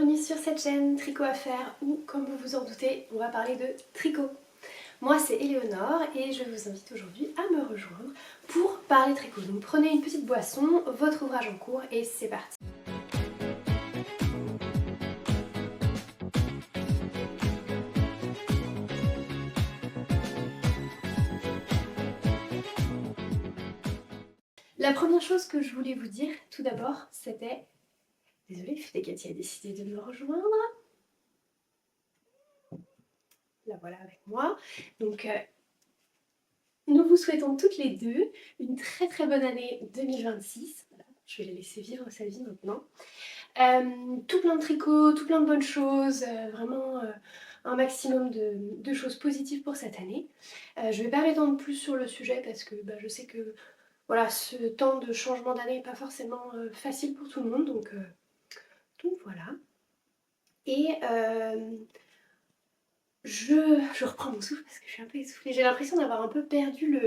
bienvenue sur cette chaîne Tricot à faire où, comme vous vous en doutez, on va parler de tricot. Moi c'est Éléonore et je vous invite aujourd'hui à me rejoindre pour parler tricot. Donc prenez une petite boisson, votre ouvrage en cours et c'est parti. La première chose que je voulais vous dire tout d'abord, c'était... Désolée, Cathy a décidé de me rejoindre. La voilà avec moi. Donc nous vous souhaitons toutes les deux une très très bonne année 2026. Voilà, je vais la laisser vivre sa vie maintenant. Tout plein de tricots, tout plein de bonnes choses, vraiment un maximum de choses positives pour cette année. Je ne vais pas m'étendre plus sur le sujet parce que je sais que voilà, ce temps de changement d'année n'est pas forcément facile pour tout le monde, donc voilà. Et je reprends mon souffle parce que je suis un peu essoufflée. J'ai l'impression d'avoir un peu perdu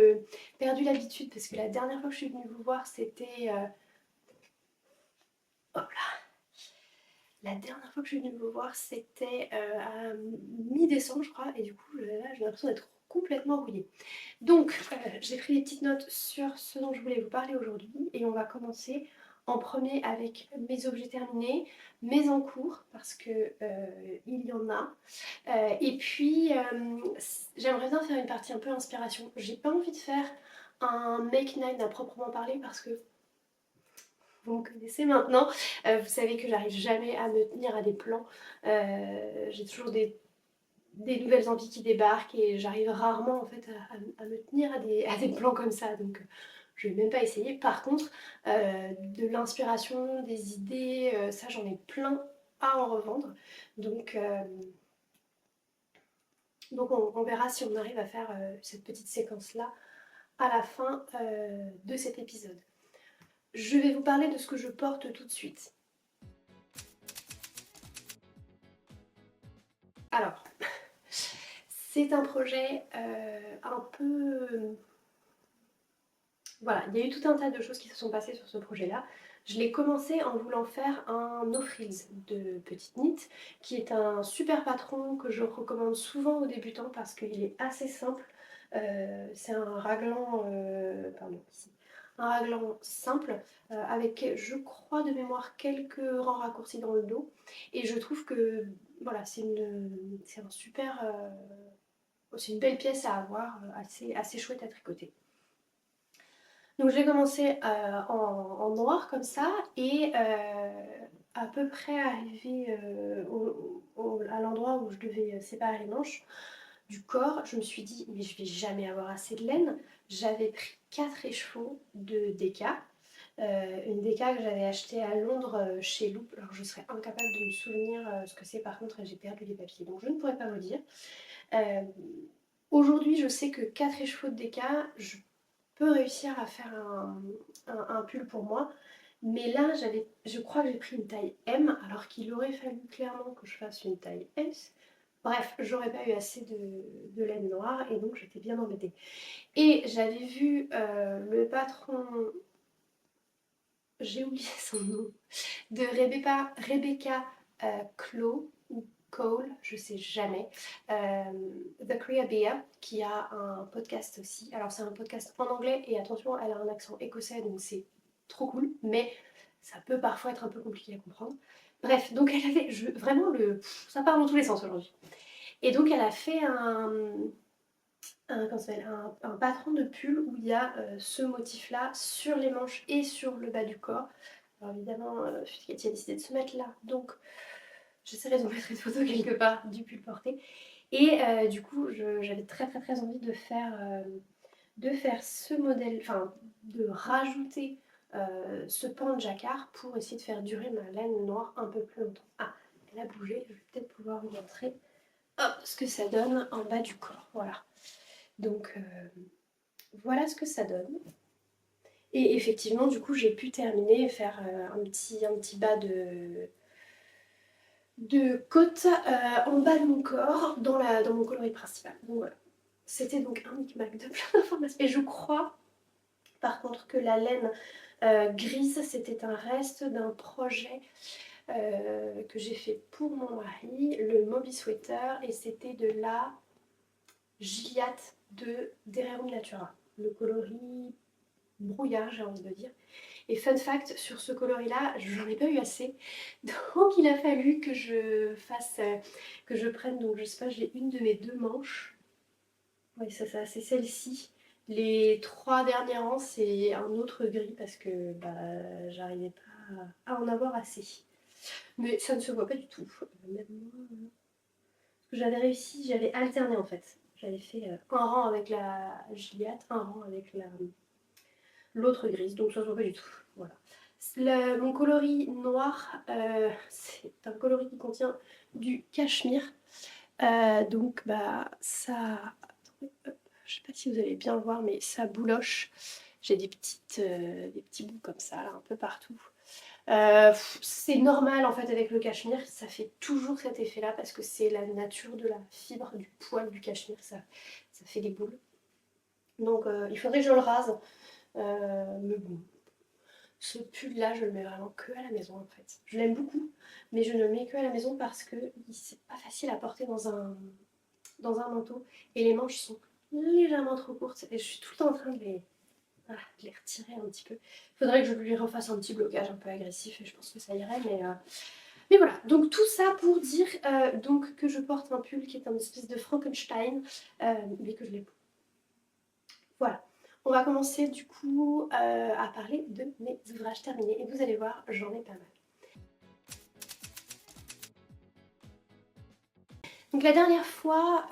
l'habitude parce que la dernière fois que je suis venue vous voir, c'était... hop là. La dernière fois que je suis venue vous voir, c'était à mi-décembre, je crois, et du coup, là, j'ai l'impression d'être complètement rouillée. Donc, j'ai pris des petites notes sur ce dont je voulais vous parler aujourd'hui, et on va commencer en premier avec mes objets terminés, mes en cours, parce que il y en a. Et puis, j'aimerais bien faire une partie un peu inspiration. J'ai pas envie de faire un make nine à proprement parler, parce que vous me connaissez maintenant, vous savez que j'arrive jamais à me tenir à des plans. J'ai toujours des nouvelles envies qui débarquent et j'arrive rarement en fait à me tenir à des plans comme ça. Donc je vais même pas essayer. Par contre, de l'inspiration, des idées, ça j'en ai plein à en revendre. Donc, on verra si on arrive à faire cette petite séquence-là à la fin de cet épisode. Je vais vous parler de ce que je porte tout de suite. Alors, c'est un projet un peu... Voilà, il y a eu tout un tas de choses qui se sont passées sur ce projet-là. Je l'ai commencé en voulant faire un no frills de Petite Knit, qui est un super patron que je recommande souvent aux débutants parce qu'il est assez simple. C'est un raglan, pardon, ici, un raglan simple avec, je crois de mémoire, quelques rangs raccourcis dans le dos. Et je trouve que voilà, c'est un super, c'est une belle pièce à avoir, assez chouette à tricoter. Donc j'ai commencé en noir comme ça et à peu près arrivé à l'endroit où je devais séparer les manches du corps, je me suis dit mais je vais jamais avoir assez de laine. J'avais pris 4 écheveaux de Deka, une Deka que j'avais achetée à Londres chez Loop. Alors je serais incapable de me souvenir ce que c'est, par contre j'ai perdu les papiers donc je ne pourrais pas vous dire. Euh, Aujourd'hui je sais que 4 écheveaux de Deka, je peux réussir à faire un pull pour moi. Mais là, je crois que j'ai pris une taille M, alors qu'il aurait fallu clairement que je fasse une taille S. Bref, j'aurais pas eu assez de laine noire et donc j'étais bien embêtée. Et j'avais vu le patron, j'ai oublié son nom, de Rebecca Clow ou Cole, je sais jamais, The Korea Bea, qui a un podcast aussi. Alors c'est un podcast en anglais et attention, elle a un accent écossais donc c'est trop cool, mais ça peut parfois être un peu compliqué à comprendre. Bref, donc elle avait vraiment ça part dans tous les sens aujourd'hui. Et donc elle a fait un patron de pull où il y a ce motif-là sur les manches et sur le bas du corps. Alors évidemment, Cathy a décidé de se mettre là, donc j'essaierai de vous mettre une photo quelque part du pull porté. Et du coup, j'avais très très très envie de faire ce modèle, enfin de rajouter ce pan de jacquard pour essayer de faire durer ma laine noire un peu plus longtemps. Ah, elle a bougé, je vais peut-être pouvoir vous montrer ce que ça donne en bas du corps. Voilà. Donc voilà ce que ça donne. Et effectivement, du coup, j'ai pu terminer et faire un petit bas de côte en bas de mon corps dans mon coloris principal. Donc voilà. C'était donc un micmac de plein d'informations. Et je crois, par contre, que la laine grise, c'était un reste d'un projet que j'ai fait pour mon mari, le Moby Sweater, et c'était de la Gilliatt de Dererum Natura, le coloris brouillard j'ai envie de dire. Et fun fact, sur ce coloris-là, j'en ai pas eu assez. Donc il a fallu que je fasse, que je prenne, donc je sais pas, j'ai une de mes deux manches. Oui, ça c'est celle-ci. Les trois derniers rangs, c'est un autre gris parce que bah, j'arrivais pas à en avoir assez. Mais ça ne se voit pas du tout. Même moi, j'avais réussi, j'avais alterné en fait. J'avais fait un rang avec la Gilliatt, un rang avec l'autre grise, donc ça se voit pas du tout. Voilà. Mon coloris noir, c'est un coloris qui contient du cachemire. Donc bah ça, attendez, hop, je sais pas si vous allez bien le voir, mais ça bouloche. J'ai des petits bouts comme ça, là, un peu partout. C'est normal en fait avec le cachemire, ça fait toujours cet effet là parce que c'est la nature de la fibre, du poil du cachemire, ça fait des boules. Donc il faudrait que je le rase, mais bon, ce pull là je le mets vraiment que à la maison en fait. Je l'aime beaucoup, mais je ne le mets que à la maison parce que c'est pas facile à porter dans un manteau et les manches sont légèrement trop courtes et je suis tout le temps en train de les retirer un petit peu. Il faudrait que je lui refasse un petit blocage un peu agressif et je pense que ça irait, mais voilà. Donc tout ça pour dire donc que je porte un pull qui est un espèce de Frankenstein, mais que je l'ai. Voilà. On va commencer du coup à parler de mes ouvrages terminés et vous allez voir, j'en ai pas mal. Donc la dernière fois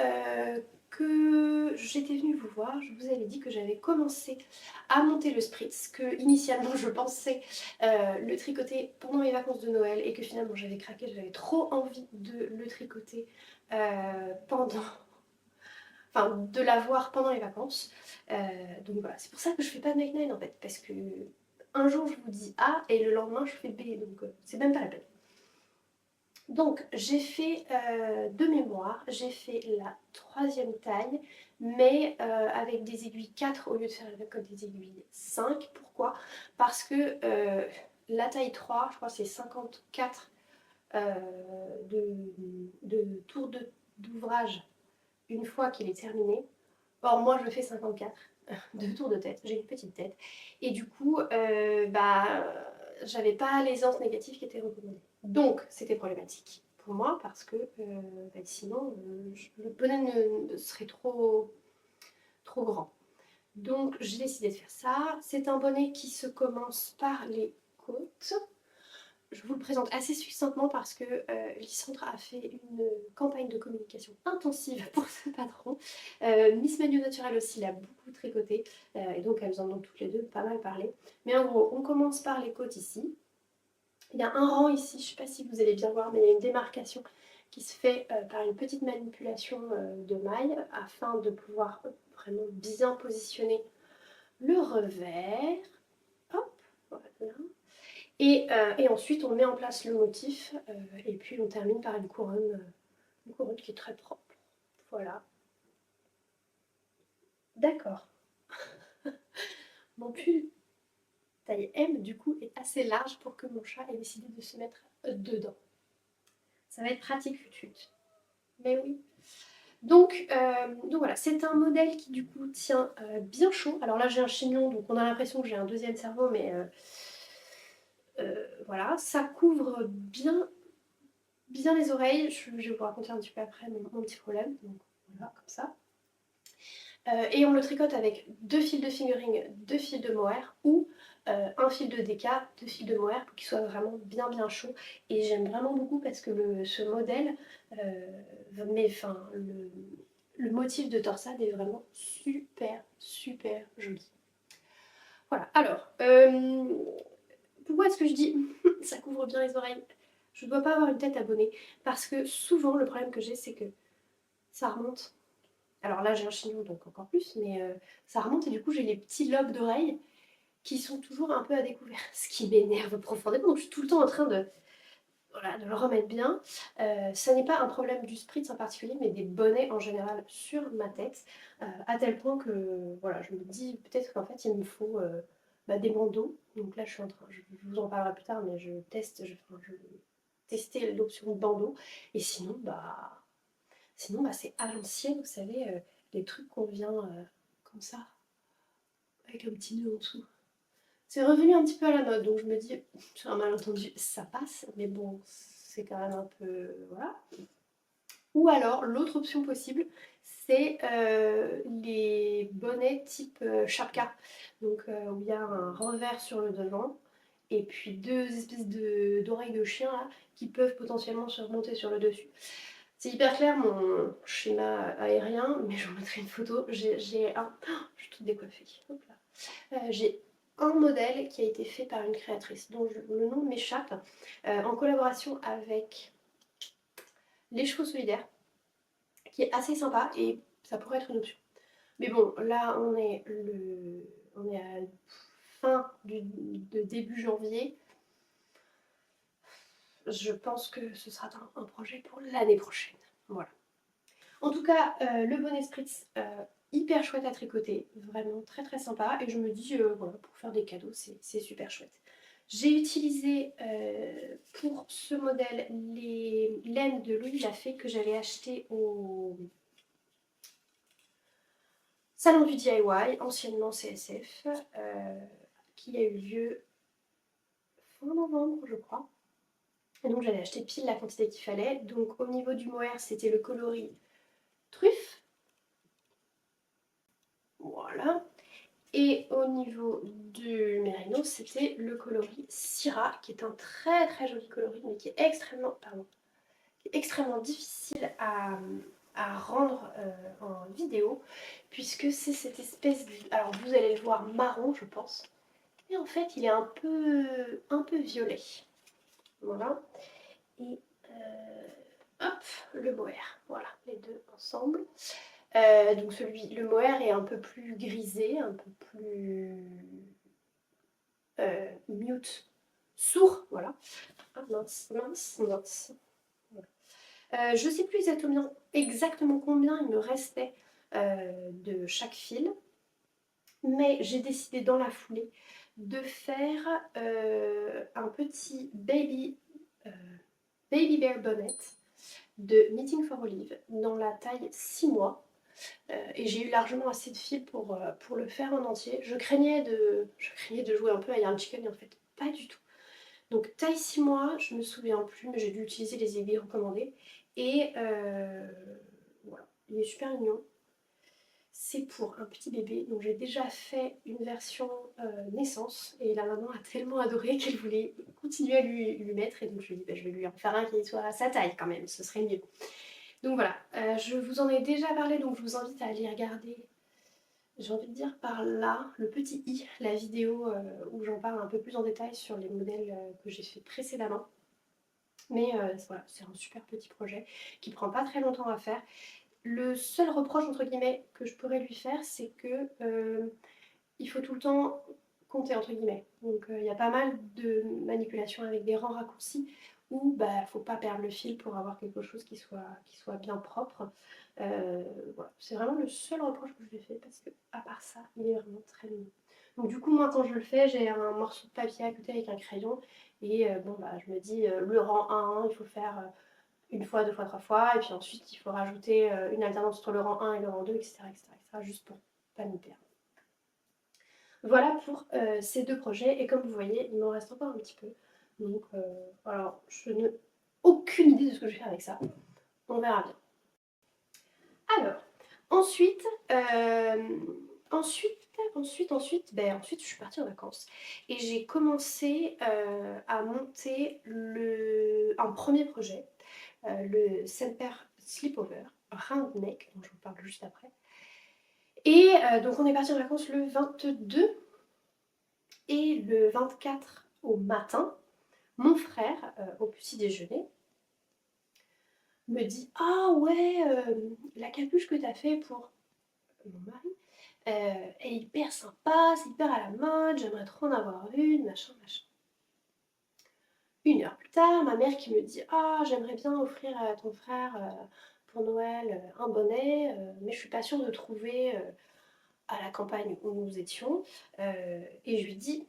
que j'étais venue vous voir, je vous avais dit que j'avais commencé à monter le spritz, que initialement je pensais le tricoter pendant mes vacances de Noël et que finalement j'avais craqué, j'avais trop envie de le tricoter enfin de l'avoir pendant les vacances. Donc voilà, c'est pour ça que je fais pas de Night Nine en fait, parce que un jour je vous dis A et le lendemain je fais B, donc c'est même pas la peine. Donc j'ai fait de mémoire, j'ai fait la troisième taille, mais avec des aiguilles 4 au lieu de faire avec des aiguilles 5. Pourquoi? Parce que la taille 3, je crois que c'est 54 euh, de tours d'ouvrage une fois qu'il est terminé. Or moi je fais 54 de tours de tête, j'ai une petite tête. Et du coup, bah, j'avais pas l'aisance négative qui était recommandée. Donc c'était problématique pour moi parce que bah, sinon le bonnet serait trop grand. Donc j'ai décidé de faire ça. C'est un bonnet qui se commence par les côtes. Je vous le présente assez succinctement parce que Lysandre a fait une campagne de communication intensive pour ce patron. Miss Manu Naturel aussi l'a beaucoup tricoté et donc elles en ont toutes les deux pas mal parlé. Mais en gros, on commence par les côtes ici. Il y a un rang ici, je ne sais pas si vous allez bien voir, mais il y a une démarcation qui se fait par une petite manipulation de maille afin de pouvoir vraiment bien positionner le revers. Hop, voilà. Et ensuite, on met en place le motif et puis on termine par une couronne qui est très propre. Voilà. D'accord. Mon pull taille M, du coup, est assez large pour que mon chat ait décidé de se mettre dedans. Ça va être pratique futute. Mais oui. Donc voilà, c'est un modèle qui du coup tient bien chaud. Alors là j'ai un chignon, donc on a l'impression que j'ai un deuxième cerveau, mais voilà, ça couvre bien les oreilles. Je vais vous raconter un petit peu après mon petit problème. Donc voilà, comme ça. Et on le tricote avec 2 fils de fingering, 2 fils de mohair ou un fil de DK, 2 fils de mohair pour qu'il soit vraiment bien chaud. Et j'aime vraiment beaucoup parce que ce modèle, le motif de torsade est vraiment super joli. Voilà, alors, pourquoi est-ce que je dis ça couvre bien les oreilles? Je ne dois pas avoir une tête abonnée parce que souvent le problème que j'ai c'est que ça remonte. Alors là j'ai un chignon donc encore plus, mais ça remonte et du coup j'ai les petits lobes d'oreilles qui sont toujours un peu à découvert, ce qui m'énerve profondément. Donc je suis tout le temps en train voilà, de le remettre bien. Ça n'est pas un problème du spritz en particulier, mais des bonnets en général sur ma tête, à tel point que voilà, je me dis peut-être qu'en fait il me faut des bandeaux. Donc là je suis en train, je vous en parlerai plus tard, mais je teste, tester l'option bandeau. Et sinon, c'est à l'ancienne, vous savez, les trucs qu'on vient comme ça, avec un petit nœud en dessous. C'est revenu un petit peu à la mode, donc je me dis, sur un malentendu, ça passe, mais bon, c'est quand même un peu... Voilà. Ou alors, l'autre option possible, c'est les bonnets type chapka, donc où il y a un revers sur le devant, et puis deux espèces d'oreilles de chien là, qui peuvent potentiellement se remonter sur le dessus. C'est hyper clair mon schéma aérien, mais je vous mettrai une photo. J'ai un... Oh, je suis toute décoiffée. Hop là. J'ai un modèle qui a été fait par une créatrice dont le nom m'échappe, en collaboration avec Les Chevaux Solidaires, qui est assez sympa et ça pourrait être une option. Mais bon, là on est à fin de début janvier. Je pense que ce sera un projet pour l'année prochaine. Voilà. En tout cas, le bonnet Spritz, hyper chouette à tricoter, vraiment très très sympa. Et je me dis, voilà, pour faire des cadeaux, c'est super chouette. J'ai utilisé pour ce modèle les laines de Louis Lafay que j'avais achetées au Salon du DIY, anciennement CSF, qui a eu lieu fin novembre, je crois. Et donc j'avais acheté pile la quantité qu'il fallait. Donc au niveau du mohair, c'était le coloris truffe. Voilà. Et au niveau du mérino, c'était le coloris Syrah, qui est un très très joli coloris, mais qui est extrêmement difficile à rendre en vidéo, puisque c'est cette espèce de... Alors vous allez le voir marron, je pense. Et en fait, il est un peu violet. Voilà. Et hop, le mohair. Voilà, les deux ensemble. Donc le mohair est un peu plus grisé, un peu plus mute, sourd, voilà. Ah, mince. Voilà. Je ne sais plus exactement combien il me restait de chaque fil, mais j'ai décidé dans la foulée de faire un petit baby bear bonnet de Knitting for Olive dans la taille 6 mois. Et j'ai eu largement assez de fil pour le faire en entier. Je craignais de jouer un peu à Yarn Chicken, mais en fait pas du tout. Donc taille 6 mois, je me souviens plus, mais j'ai dû utiliser les aiguilles recommandées. Et voilà, il est super mignon. C'est pour un petit bébé, donc j'ai déjà fait une version naissance et la maman a tellement adoré qu'elle voulait continuer à lui mettre, et donc je lui ai dit bah, je vais lui en faire un qui soit à sa taille quand même, ce serait mieux. Donc voilà, je vous en ai déjà parlé, donc je vous invite à aller regarder, j'ai envie de dire par là, le petit i, la vidéo où j'en parle un peu plus en détail sur les modèles que j'ai fait précédemment. Mais voilà, c'est un super petit projet qui prend pas très longtemps à faire. Le seul reproche entre guillemets que je pourrais lui faire, c'est que il faut tout le temps compter entre guillemets. Donc il y a pas mal de manipulations avec des rangs raccourcis où bah faut pas perdre le fil pour avoir quelque chose qui soit bien propre. Voilà, c'est vraiment le seul reproche que je lui ai fait parce que à part ça, il est vraiment très mignon. Donc du coup moi quand je le fais, j'ai un morceau de papier à côté avec un crayon et bon bah je me dis le rang 1, il faut faire une fois, deux fois, trois fois, et puis ensuite il faut rajouter une alternance entre le rang 1 et le rang 2, etc. juste pour pas m'y perdre. Voilà pour ces deux projets, et comme vous voyez, il m'en reste encore un petit peu. Donc, alors, je n'ai aucune idée de ce que je vais faire avec ça. On verra bien. Alors, ensuite, je suis partie en vacances et j'ai commencé à monter un premier projet, le Semper Slipover Round Neck, dont je vous parle juste après. Et donc on est parti en vacances le 22 et le 24 au matin. Mon frère, au petit déjeuner, me dit ah ouais, la capuche que t'as fait pour mon mari est hyper sympa, c'est hyper à la mode, j'aimerais trop en avoir une, machin. Une heure plus tard, ma mère qui me dit ah j'aimerais bien offrir à ton frère pour Noël un bonnet, mais je suis pas sûre de trouver à la campagne où nous étions. Et je lui dis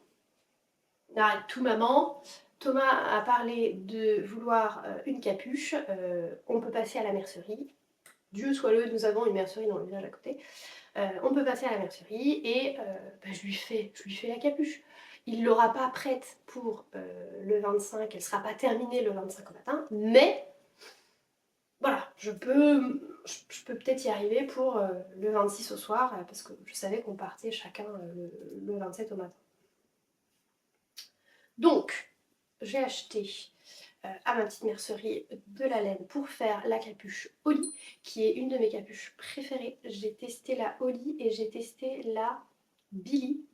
arrête tout maman, Thomas a parlé de vouloir une capuche, on peut passer à la mercerie. Dieu soit loué, nous avons une mercerie dans le village à côté. On peut passer à la mercerie et je lui fais la capuche. Il ne l'aura pas prête pour le 25, elle ne sera pas terminée le 25 au matin, mais voilà, je peux peut-être y arriver pour le 26 au soir, parce que je savais qu'on partait chacun le 27 au matin. Donc, j'ai acheté à ma petite mercerie de la laine pour faire la capuche Holly, qui est une de mes capuches préférées. J'ai testé la Holly et j'ai testé la Billy.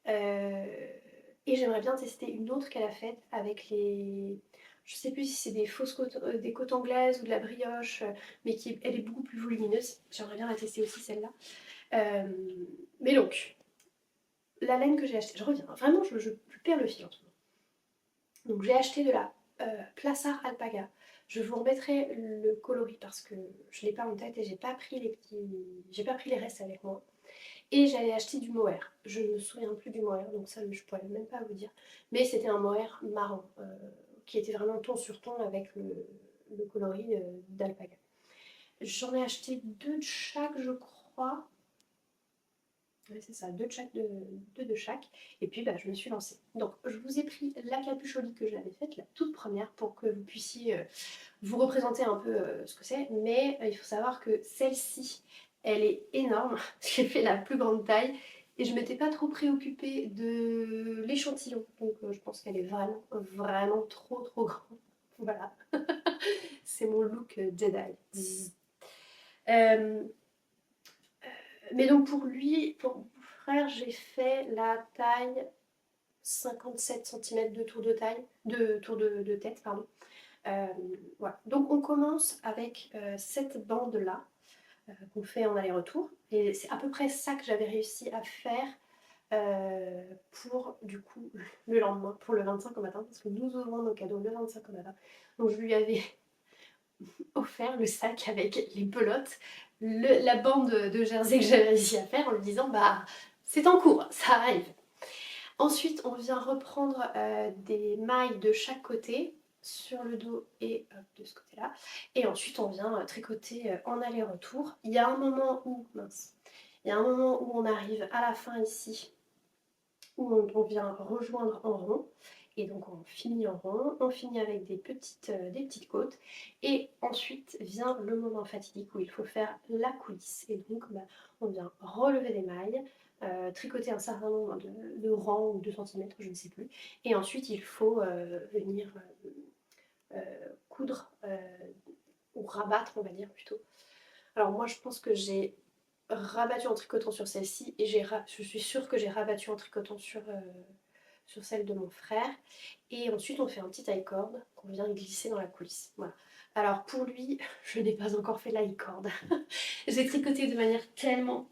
Et j'aimerais bien tester une autre qu'elle a faite avec les... Je sais plus si c'est des fausses côtes, des côtes anglaises ou de la brioche, mais elle est beaucoup plus volumineuse. J'aimerais bien la tester aussi celle-là. Mais donc, la laine que j'ai achetée, je reviens, vraiment je perds le fil en ce moment. Donc j'ai acheté de la Plassard Alpaga. Je vous remettrai le coloris parce que je ne l'ai pas en tête et j'ai pas pris les restes avec moi. Et j'avais acheté du mohair. Je ne me souviens plus du mohair, donc ça je pourrais même pas vous dire. Mais c'était un mohair marron, qui était vraiment ton sur ton avec le coloris d'alpaga. J'en ai acheté 2 de chaque, je crois. Ouais, c'est ça, 2 de chaque. Et puis je me suis lancée. Donc je vous ai pris la capuche Holly que j'avais faite, la toute première, pour que vous puissiez vous représenter un peu ce que c'est. Mais il faut savoir que celle-ci, elle est énorme. J'ai fait la plus grande taille. Et je ne m'étais pas trop préoccupée de l'échantillon. Donc je pense qu'elle est vraiment, vraiment trop grande. Voilà. C'est mon look Jedi. Euh, mais donc pour lui, pour mon frère, j'ai fait la taille 57 cm de tour de taille, de tour de tête, pardon. Voilà. Donc on commence avec cette bande-là qu'on fait en aller-retour. Et c'est à peu près ça que j'avais réussi à faire pour du coup le lendemain, pour le 25 au matin, parce que nous ouvrons nos cadeaux le 25 au matin. Donc je lui avais offert le sac avec les pelotes, la bande de jersey que j'avais réussi à faire en lui disant c'est en cours, ça arrive. Ensuite on vient reprendre des mailles de chaque côté sur le dos et de ce côté là, et ensuite on vient tricoter en aller-retour. Il y a un moment où, on arrive à la fin ici où on vient rejoindre en rond. Et donc on finit en rond, on finit avec des petites côtes. Et ensuite vient le moment fatidique où il faut faire la coulisse. Et donc on vient relever les mailles, tricoter un certain nombre de rangs ou 2 cm, je ne sais plus. Et ensuite il faut venir coudre ou rabattre, on va dire plutôt. Alors moi je pense que j'ai rabattu en tricotant sur celle-ci et je suis sûre que j'ai rabattu en tricotant sur celle de mon frère. Et ensuite on fait un petit taille-cord qu'on vient glisser dans la coulisse. Voilà. Alors pour lui, je n'ai pas encore fait la cord. J'ai tricoté de manière tellement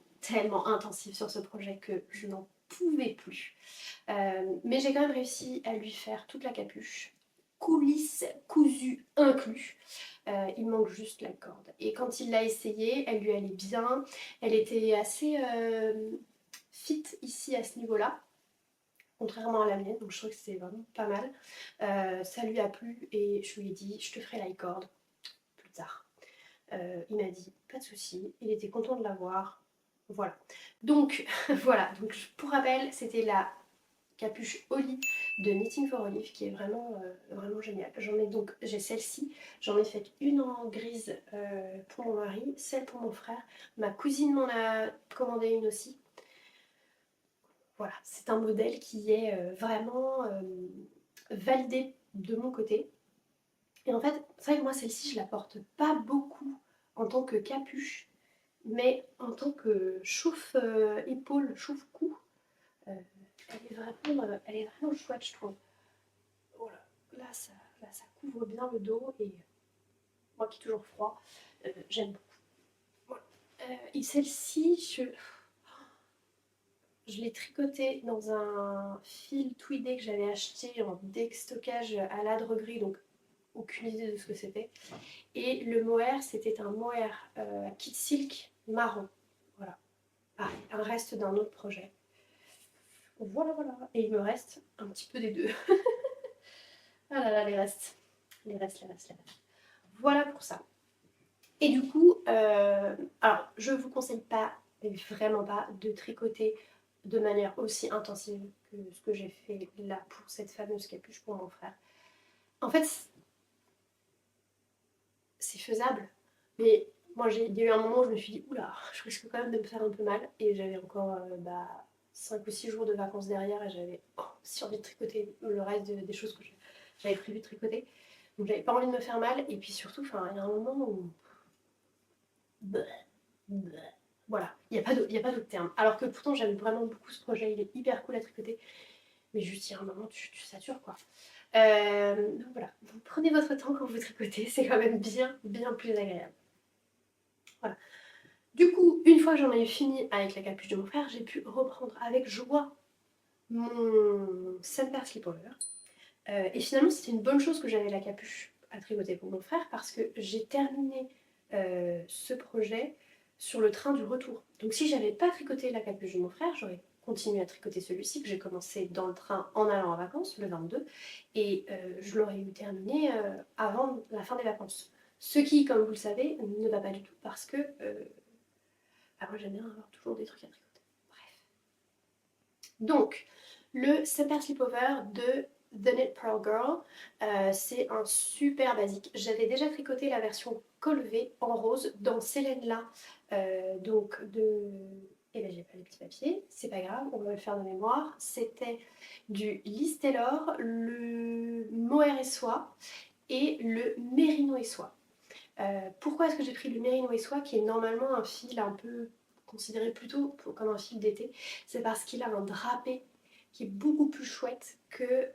intensive sur ce projet que je n'en pouvais plus. Mais j'ai quand même réussi à lui faire toute la capuche, coulisse cousue inclus. Il manque juste la corde. Et quand il l'a essayé, elle lui allait bien. Elle était assez fit ici à ce niveau-là, contrairement à la mienne. Donc je trouve que c'était vraiment pas mal. Ça lui a plu et je lui ai dit je te ferai la corde plus tard. Il m'a dit pas de souci. Il était content de l'avoir. Voilà. Donc voilà. Donc pour rappel, c'était la capuche Holly de Knitting for Olive qui est vraiment, vraiment géniale. J'ai celle-ci, j'en ai fait une en grise pour mon mari, celle pour mon frère. Ma cousine m'en a commandé une aussi. Voilà, c'est un modèle qui est vraiment validé de mon côté. Et en fait, c'est vrai que moi celle-ci je la porte pas beaucoup en tant que capuche, mais en tant que chouffe-épaule, chouffe-cou. Elle est vraiment chouette, je trouve. Voilà, là, ça couvre bien le dos et moi qui ai toujours froid, j'aime beaucoup. Voilà. Et celle-ci, je l'ai tricotée dans un fil tweedé que j'avais acheté en déstockage à la droguerie, donc aucune idée de ce que c'était. Et le mohair, c'était un mohair kit silk marron. Voilà, pareil, un reste d'un autre projet. Voilà. Et il me reste un petit peu des deux. Ah là là, les restes. Voilà pour ça. Et du coup, alors je vous conseille pas, mais vraiment pas, de tricoter de manière aussi intensive que ce que j'ai fait là pour cette fameuse capuche pour mon frère. En fait, c'est faisable, mais moi il y a eu un moment où je me suis dit, oula, je risque quand même de me faire un peu mal, et j'avais encore 5 ou 6 jours de vacances derrière, et j'avais si envie de tricoter le reste des choses que j'avais prévu de tricoter. Donc j'avais pas envie de me faire mal, et puis surtout, il y a un moment où voilà, il n'y a pas d'autre terme. Alors que pourtant j'aime vraiment beaucoup ce projet, il est hyper cool à tricoter, mais juste il y a un moment tu satures quoi. Donc voilà, vous prenez votre temps quand vous tricotez, c'est quand même bien plus agréable. Voilà. Du coup, une fois que j'en ai fini avec la capuche de mon frère, j'ai pu reprendre avec joie mon Semper Slipover. Et finalement, c'était une bonne chose que j'avais la capuche à tricoter pour mon frère parce que j'ai terminé ce projet sur le train du retour. Donc si j'avais pas tricoté la capuche de mon frère, j'aurais continué à tricoter celui-ci que j'ai commencé dans le train en allant en vacances, le 22, et je l'aurais eu terminé avant la fin des vacances. Ce qui, comme vous le savez, ne va pas du tout parce que moi j'aime bien avoir toujours des trucs à tricoter. Bref. Donc, le Semper Slipover de The Knit Pearl Girl, c'est un super basique. J'avais déjà tricoté la version colvée en rose dans Selena, donc de... Eh ben j'ai pas les petits papiers, c'est pas grave, on va le faire de mémoire. C'était du Liz Taylor, le mohair et soie et le mérino et soie. Pourquoi est-ce que j'ai pris le mérino et soie qui est normalement un fil un peu considéré plutôt comme un fil d'été? C'est parce qu'il a un drapé qui est beaucoup plus chouette que,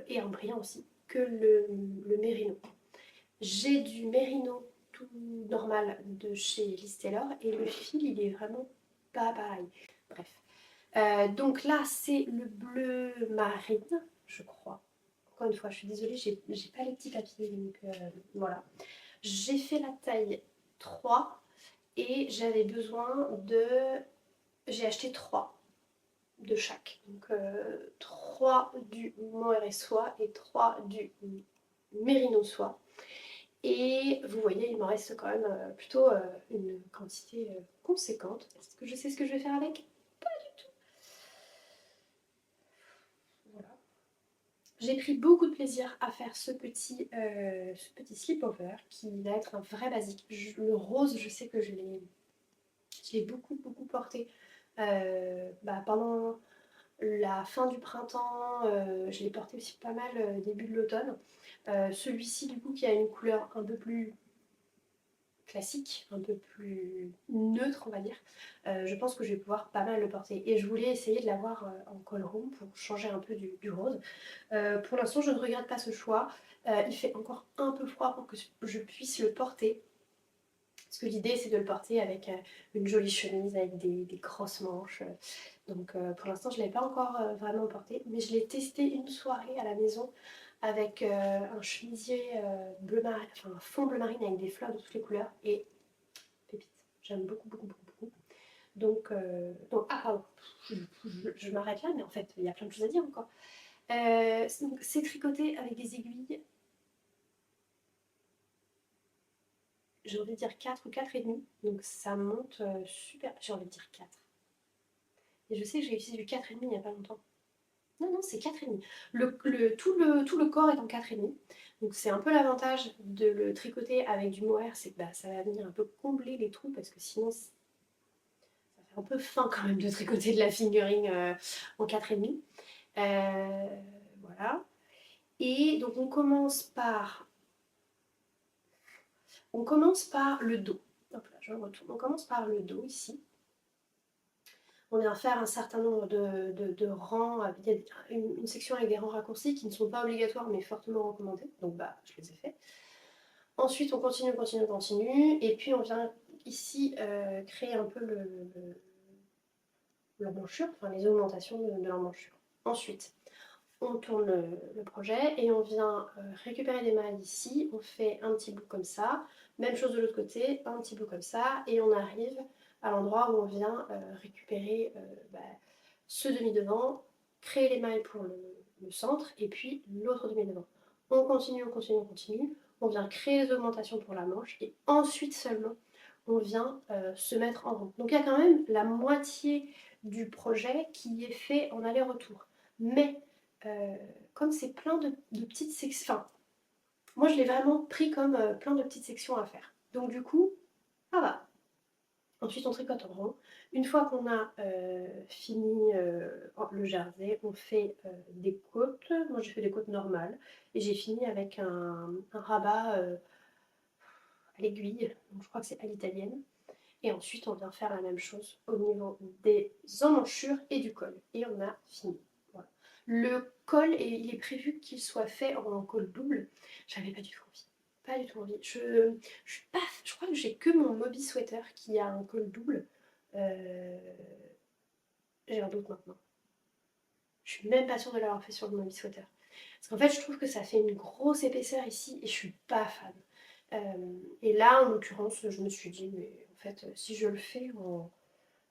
et un brillant aussi, que le mérino. J'ai du mérino tout normal de chez Liz Taylor et le fil il est vraiment pas pareil. Bref. Donc là c'est le bleu marine, je crois. Encore une fois, je suis désolée, j'ai pas les petits papiers, donc voilà. J'ai fait la taille 3 et j'avais besoin de... J'ai acheté 3 de chaque. Donc 3 du mohair et soie et 3 du mérino soie. Et vous voyez, il me reste quand même plutôt une quantité conséquente. Est-ce que je sais ce que je vais faire avec? Voilà. J'ai pris beaucoup de plaisir à faire ce petit slipover qui va être un vrai basique. Le rose, je sais que je l'ai beaucoup porté pendant la fin du printemps. Je l'ai porté aussi pas mal début de l'automne. Celui-ci, du coup, qui a une couleur un peu plus classique, un peu plus neutre, on va dire, je pense que je vais pouvoir pas mal le porter. Et je voulais essayer de l'avoir en col room pour changer un peu du rose. Pour l'instant, je ne regrette pas ce choix. Il fait encore un peu froid pour que je puisse le porter. Parce que l'idée, c'est de le porter avec une jolie chemise, avec des grosses manches. Donc pour l'instant, je ne l'ai pas encore vraiment porté. Mais je l'ai testé une soirée à la maison avec un chemisier bleu marine, enfin un fond bleu marine avec des fleurs de toutes les couleurs. Et pépite, j'aime beaucoup. Donc pardon, je m'arrête là, mais en fait, il y a plein de choses à dire encore. Donc c'est tricoté avec des aiguilles, j'ai envie de dire 4 ou 4,5. Donc ça monte super. J'ai envie de dire 4. Et je sais que j'ai utilisé du 4,5 il n'y a pas longtemps. Non, c'est 4,5. Tout le corps est en 4,5. Donc c'est un peu l'avantage de le tricoter avec du mohair, c'est que ça va venir un peu combler les trous parce que sinon ça fait un peu fin quand même de tricoter de la fingering en 4,5. Voilà. Et donc on commence par le dos. Hop là, je retourne. On commence par le dos ici. On vient faire un certain nombre de rangs. Il y a une section avec des rangs raccourcis qui ne sont pas obligatoires mais fortement recommandés. Donc je les ai faits. Ensuite, on continue. Et puis on vient ici créer un peu l'emmanchure, enfin les augmentations de l'emmanchure. Ensuite, on tourne le projet et on vient récupérer des mailles ici. On fait un petit bout comme ça. Même chose de l'autre côté, un petit bout comme ça. Et on arrive à l'endroit où on vient récupérer ce demi-devant, créer les mailles pour le centre et puis l'autre demi-devant. On continue, on continue, on continue. On vient créer les augmentations pour la manche et ensuite seulement on vient se mettre en rond. Donc il y a quand même la moitié du projet qui est fait en aller-retour. Mais comme c'est plein de petites sections, enfin, moi je l'ai vraiment pris comme plein de petites sections à faire. Donc du coup, ça va. Ensuite, on tricote en rond. Une fois qu'on a fini le jersey, on fait des côtes. Moi, j'ai fait des côtes normales. Et j'ai fini avec un rabat à l'aiguille. Donc, je crois que c'est à l'italienne. Et ensuite, on vient faire la même chose au niveau des emmanchures et du col. Et on a fini. Voilà. Le col, il est prévu qu'il soit fait en col double. J'avais pas du tout envie. Pas du tout envie. Je crois que j'ai que mon Moby Sweater qui a un col double. J'ai un doute maintenant. Je suis même pas sûre de l'avoir fait sur le Moby Sweater. Parce qu'en fait, je trouve que ça fait une grosse épaisseur ici et je suis pas fan. Et là, en l'occurrence, je me suis dit, mais en fait, si je le fais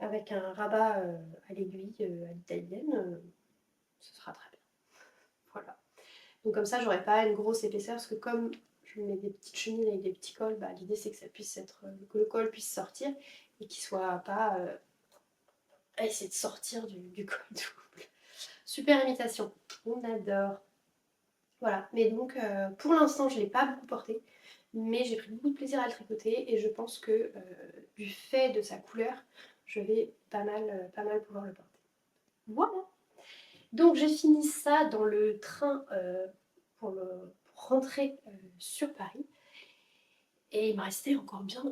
avec un rabat à l'aiguille à l'italienne, ce sera très bien. Voilà. Donc comme ça, j'aurai pas une grosse épaisseur parce que comme je mets des petites chemises avec des petits cols, bah, l'idée c'est que ça puisse être que le col puisse sortir et qu'il soit pas à essayer de sortir du col double. Super imitation, on adore. Voilà, mais donc pour l'instant je ne l'ai pas beaucoup porté, mais j'ai pris beaucoup de plaisir à le tricoter et je pense que du fait de sa couleur, je vais pas mal pouvoir le porter. Voilà. Donc j'ai fini ça dans le train pour rentrer sur Paris. Et il me restait encore bien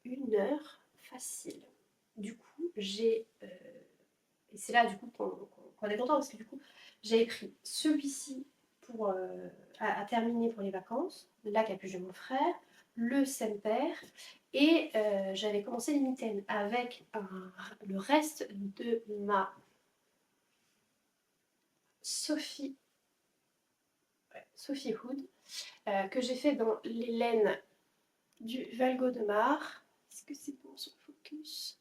une heure facile. Du coup, et c'est là du coup qu'on est content parce que du coup, j'avais pris celui-ci pour, à terminer pour les vacances, la capuche de mon frère, le Semper, et j'avais commencé les mitaines avec le reste de ma Sophie Hood que j'ai fait dans les laines du Valgo de Mar. Est-ce que c'est bon sur le focus?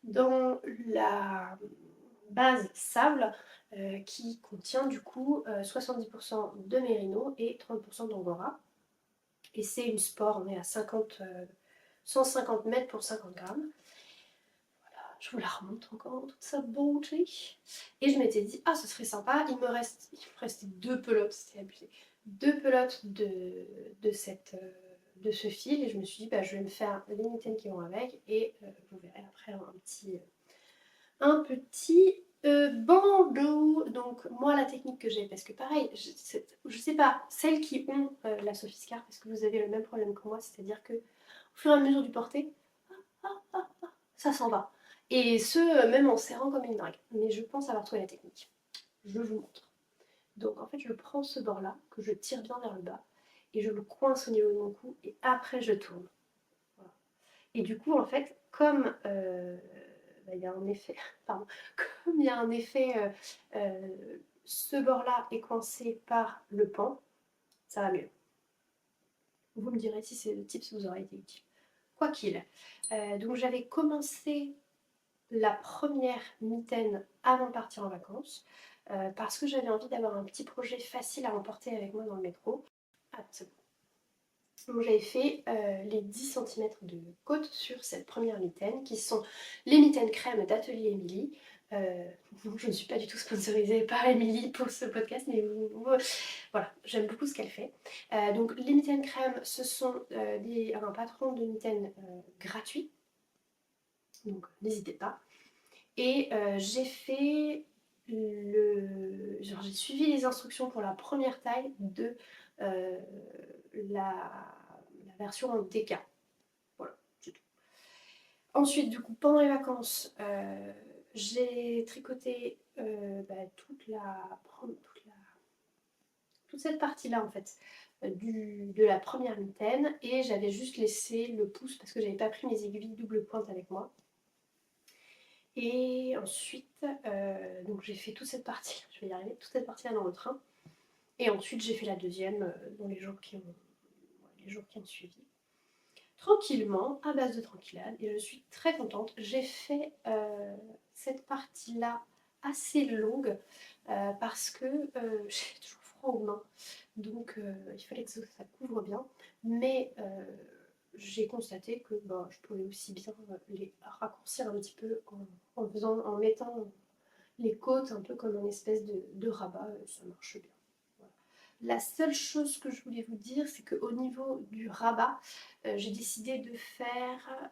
Dans la base sable qui contient du coup 70% de mérino et 30% d'angora. Et c'est une sport, on est à 150 mètres pour 50 grammes. Je vous la remonte encore toute sa beauté. Et je m'étais dit, ah, ce serait sympa. Il me restait deux pelotes, c'était abusé. Deux pelotes de ce fil. Et je me suis dit, bah, je vais me faire les mitaines qui vont avec. Et vous verrez après un petit bandeau. Donc, moi, la technique que j'ai, parce que pareil, je sais pas, celles qui ont la Sophiscar, parce que vous avez le même problème que moi, c'est-à-dire que au fur et à mesure du porter, ça s'en va. Et ce, même en serrant comme une drague. Mais je pense avoir trouvé la technique. Je vous montre. Donc en fait, je prends ce bord-là, que je tire bien vers le bas, et je le coince au niveau de mon cou, et après je tourne. Voilà. Et du coup, en fait, comme il y a un effet, pardon, comme il y a un effet, ce bord-là est coincé par le pan, ça va mieux. Vous me direz si ces tips vous auraient été utiles. Quoi qu'il. Donc j'avais commencé la première mitaine avant de partir en vacances parce que j'avais envie d'avoir un petit projet facile à emporter avec moi dans le métro. Ah, c'est bon. Donc j'avais fait les 10 cm de côte sur cette première mitaine qui sont les mitaines crème d'Atelier Émilie. Je ne suis pas du tout sponsorisée par Émilie pour ce podcast, mais voilà, j'aime beaucoup ce qu'elle fait. Donc les mitaines crème, ce sont un patron de mitaines gratuit, donc n'hésitez pas. Et j'ai fait j'ai suivi les instructions pour la première taille de la version en DK. Voilà, c'est tout. Ensuite, du coup, pendant les vacances, j'ai tricoté toute cette partie-là en fait de la première mitaine et j'avais juste laissé le pouce parce que j'avais pas pris mes aiguilles double pointe avec moi. Et ensuite, donc j'ai fait toute cette partie, je vais y arriver, toute cette partie-là dans le train. Et ensuite, j'ai fait la deuxième dans les jours qui ont suivi. Tranquillement, à base de tranquillade, et je suis très contente. J'ai fait cette partie-là assez longue parce que j'ai toujours froid. froid aux mains, donc il fallait que ça couvre bien. Mais j'ai constaté que bah, je pouvais aussi bien les raccourcir un petit peu en mettant les côtes un peu comme une espèce de rabat, ça marche bien. Voilà. La seule chose que je voulais vous dire, c'est qu'au niveau du rabat, j'ai décidé de faire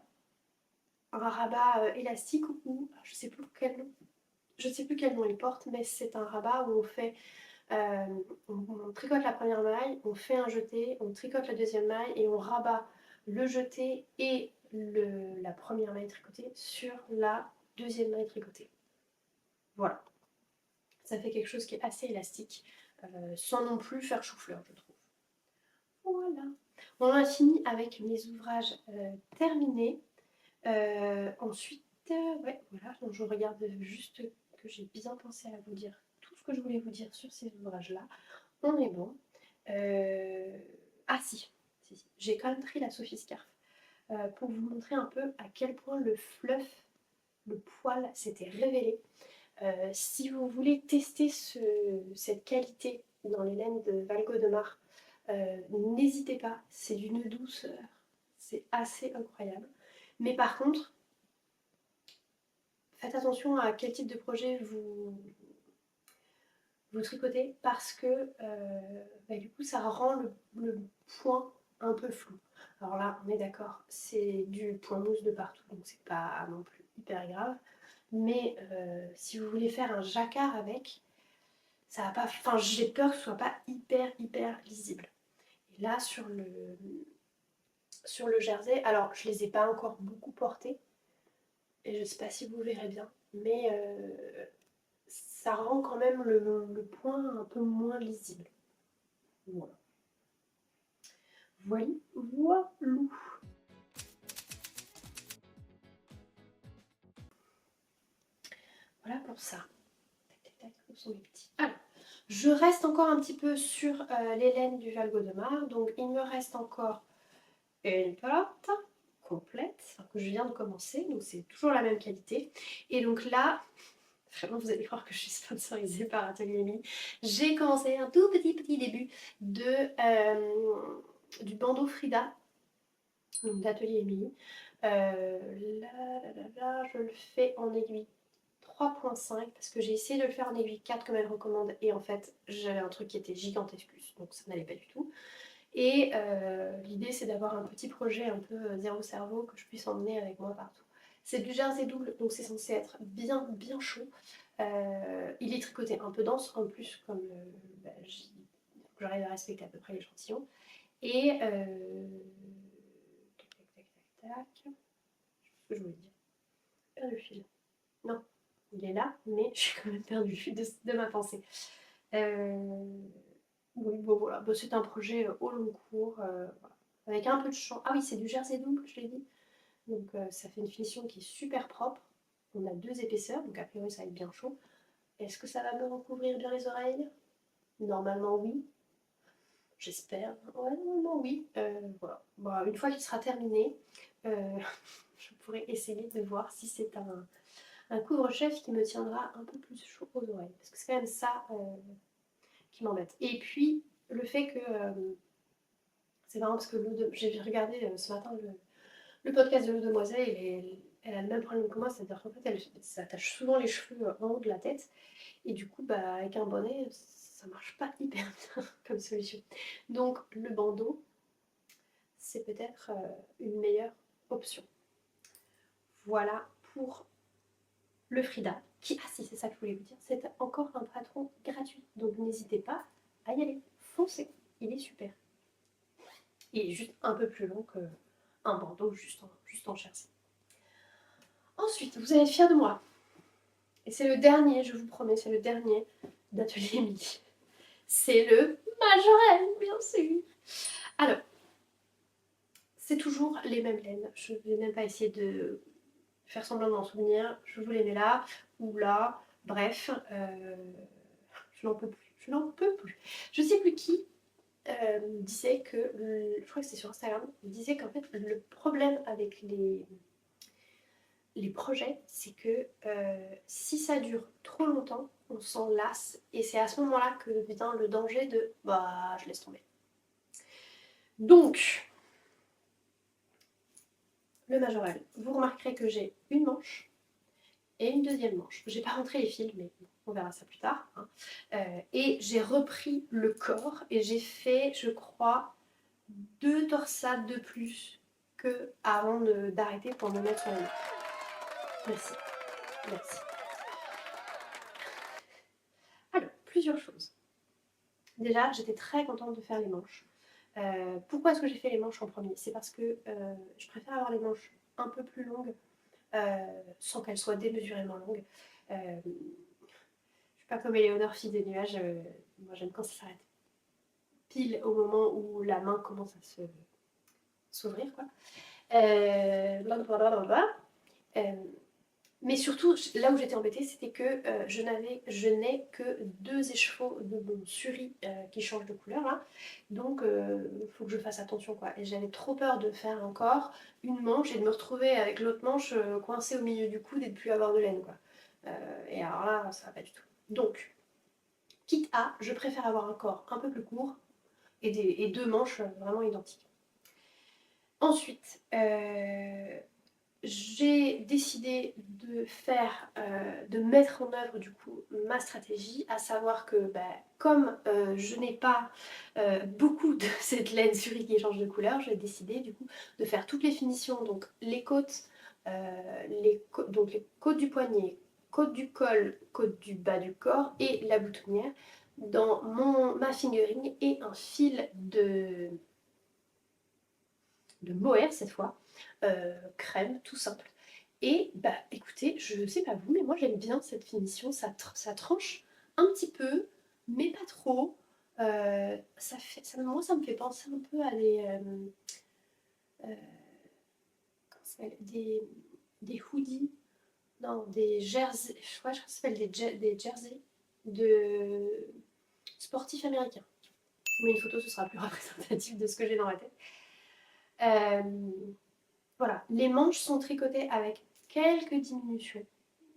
un rabat élastique ou je sais plus quel nom il porte, mais c'est un rabat où on tricote la première maille, on fait un jeté, on tricote la deuxième maille et on rabat le jeté et la première maille tricotée sur la deuxième maille tricotée. Voilà, ça fait quelque chose qui est assez élastique, sans non plus faire chou-fleur, je trouve. Voilà, on a fini avec mes ouvrages terminés. Ensuite, ouais, voilà, donc je regarde juste que j'ai bien pensé à vous dire tout ce que je voulais vous dire sur ces ouvrages-là. On est bon. Ah si, j'ai quand même pris la Sophie Scarf pour vous montrer un peu à quel point le fluff, le poil s'était révélé. Si vous voulez tester cette qualité dans les laines de Valgo de Mar, n'hésitez pas, c'est d'une douceur, c'est assez incroyable. Mais par contre, faites attention à quel type de projet vous tricotez parce que bah, du coup ça rend le point un peu flou. Alors là, on est d'accord, c'est du point mousse de partout, donc c'est pas non plus hyper grave. Mais si vous voulez faire un jacquard avec, ça va pas. Enfin, j'ai peur que ce soit pas hyper lisible. Et là, sur le jersey, alors je les ai pas encore beaucoup portés, et je sais pas si vous verrez bien, mais ça rend quand même le point un peu moins lisible. Voilà. Voilou. Voilà pour ça. Tac, tac, tac, où sont mes petits? Alors, je reste encore un petit peu sur les laines du Valgo de Mar. Donc, il me reste encore une pelote complète que je viens de commencer. Donc, c'est toujours la même qualité. Et donc là, vraiment, vous allez croire que je suis sponsorisée par Atelier Amy. J'ai commencé un tout petit début du bandeau Frida d'Atelier Amy. Là, je le fais en aiguille 3.5 parce que j'ai essayé de le faire en aiguille 4 comme elle recommande et en fait j'avais un truc qui était gigantesque donc ça n'allait pas du tout. Et l'idée c'est d'avoir un petit projet un peu zéro cerveau que je puisse emmener avec moi partout. C'est du jersey double donc c'est censé être bien chaud. Il est tricoté un peu dense en plus comme bah, j'arrive à respecter à peu près l'échantillon. Et tac. Je sais ce que je voulais dire. Perdu le fil. Non, il est là, mais je suis quand même perdue de ma pensée. Oui, bon voilà, bon, c'est un projet au long cours, voilà. Avec un peu de champ. Ah oui, c'est du jersey double, je l'ai dit. Donc ça fait une finition qui est super propre. On a 2 épaisseurs, donc a priori ça va être bien chaud. Est-ce que ça va me recouvrir bien les oreilles? Normalement oui. J'espère. Ouais, normalement oui. Voilà. Bon, une fois qu'il sera terminé, je pourrai essayer de voir si c'est un couvre-chef qui me tiendra un peu plus chaud aux oreilles. Parce que c'est quand même ça qui m'embête. Et puis, le fait que... c'est marrant parce que j'ai regardé ce matin le podcast de l'eau demoiselle et elle a le même problème que moi, c'est-à-dire qu'en fait, elle s'attache souvent les cheveux en haut de la tête. Et du coup, bah, avec un bonnet, ça marche pas hyper bien comme solution. Donc, le bandeau, c'est peut-être une meilleure option. Voilà pour le Frida, ah si, c'est ça que je voulais vous dire, c'est encore un patron gratuit. Donc n'hésitez pas à y aller, foncez, il est super. Il est juste un peu plus long qu'un bandeau juste en jersey. Ensuite, vous allez être fiers de moi. Et c'est le dernier, je vous promets, c'est le dernier d'Atelier Midi. C'est le Majorelle, bien sûr. Alors, c'est toujours les mêmes laines. Je ne vais même pas essayer de faire semblant de m'en souvenir. Je vous les mets là ou là. Bref, je n'en peux plus. Je n'en peux plus. Je sais plus qui disait que, je crois que c'était sur Instagram, disait qu'en fait le problème avec les projets, c'est que si ça dure trop longtemps, on s'en lasse. Et c'est à ce moment-là que vient le danger de bah je laisse tomber. Donc, le majorel, vous remarquerez que j'ai une manche et une deuxième manche. J'ai pas rentré les fils, mais on verra ça plus tard. Hein. Et j'ai repris le corps et j'ai fait, je crois, 2 torsades de plus que avant d'arrêter pour me mettre sur les mains. Merci. Merci. Alors, plusieurs choses. Déjà, j'étais très contente de faire les manches. Pourquoi est-ce que j'ai fait les manches en premier? C'est parce que je préfère avoir les manches un peu plus longues, sans qu'elles soient démesurément longues. Je suis pas comme Éléonore, fille des nuages. Moi, j'aime quand ça s'arrête pile au moment où la main commence à s'ouvrir, quoi. Blablabla. Mais surtout, là où j'étais embêtée, c'était que je n'ai que 2 écheveaux de mon suri qui changent de couleur là. Donc il faut que je fasse attention quoi. Et j'avais trop peur de faire encore une manche et de me retrouver avec l'autre manche coincée au milieu du coude et de plus avoir de laine quoi. Et alors là, ça va pas du tout. Donc, quitte à, je préfère avoir un corps un peu plus court et 2 manches vraiment identiques. Ensuite, j'ai décidé de mettre en œuvre du coup ma stratégie, à savoir que comme je n'ai pas beaucoup de cette laine suri qui change de couleur, j'ai décidé du coup de faire toutes les finitions, donc les côtes, donc les côtes du poignet, côte du col, côte du bas du corps et la boutonnière dans ma fingering et un fil de mohair cette fois, crème, tout simple. Et bah écoutez, je sais pas vous, mais moi j'aime bien cette finition, ça tranche un petit peu, mais pas trop. Moi ça me fait penser un peu à euh, comment ça s'appelle, des hoodies, non, des jerseys, je crois que ça s'appelle des jerseys de sportifs américains. Je vous mets une photo, ce sera plus représentatif de ce que j'ai dans ma tête. Euh, Voilà, les manches sont tricotées avec quelques diminutions,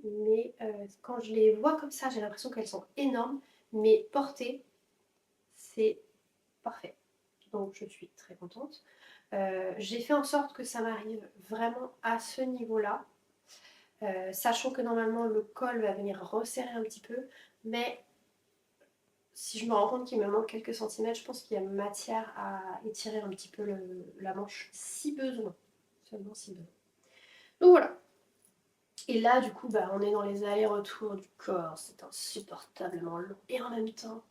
mais quand je les vois comme ça, j'ai l'impression qu'elles sont énormes, mais portées, c'est parfait. Donc je suis très contente. J'ai fait en sorte que ça m'arrive vraiment à ce niveau-là, sachant que normalement le col va venir resserrer un petit peu, mais si je me rends compte qu'il me manque quelques centimètres, je pense qu'il y a matière à étirer un petit peu la manche si besoin, seulement si besoin. Donc voilà. Et là, du coup, on est dans les allers-retours du corps. C'est insupportablement long. Et en même temps,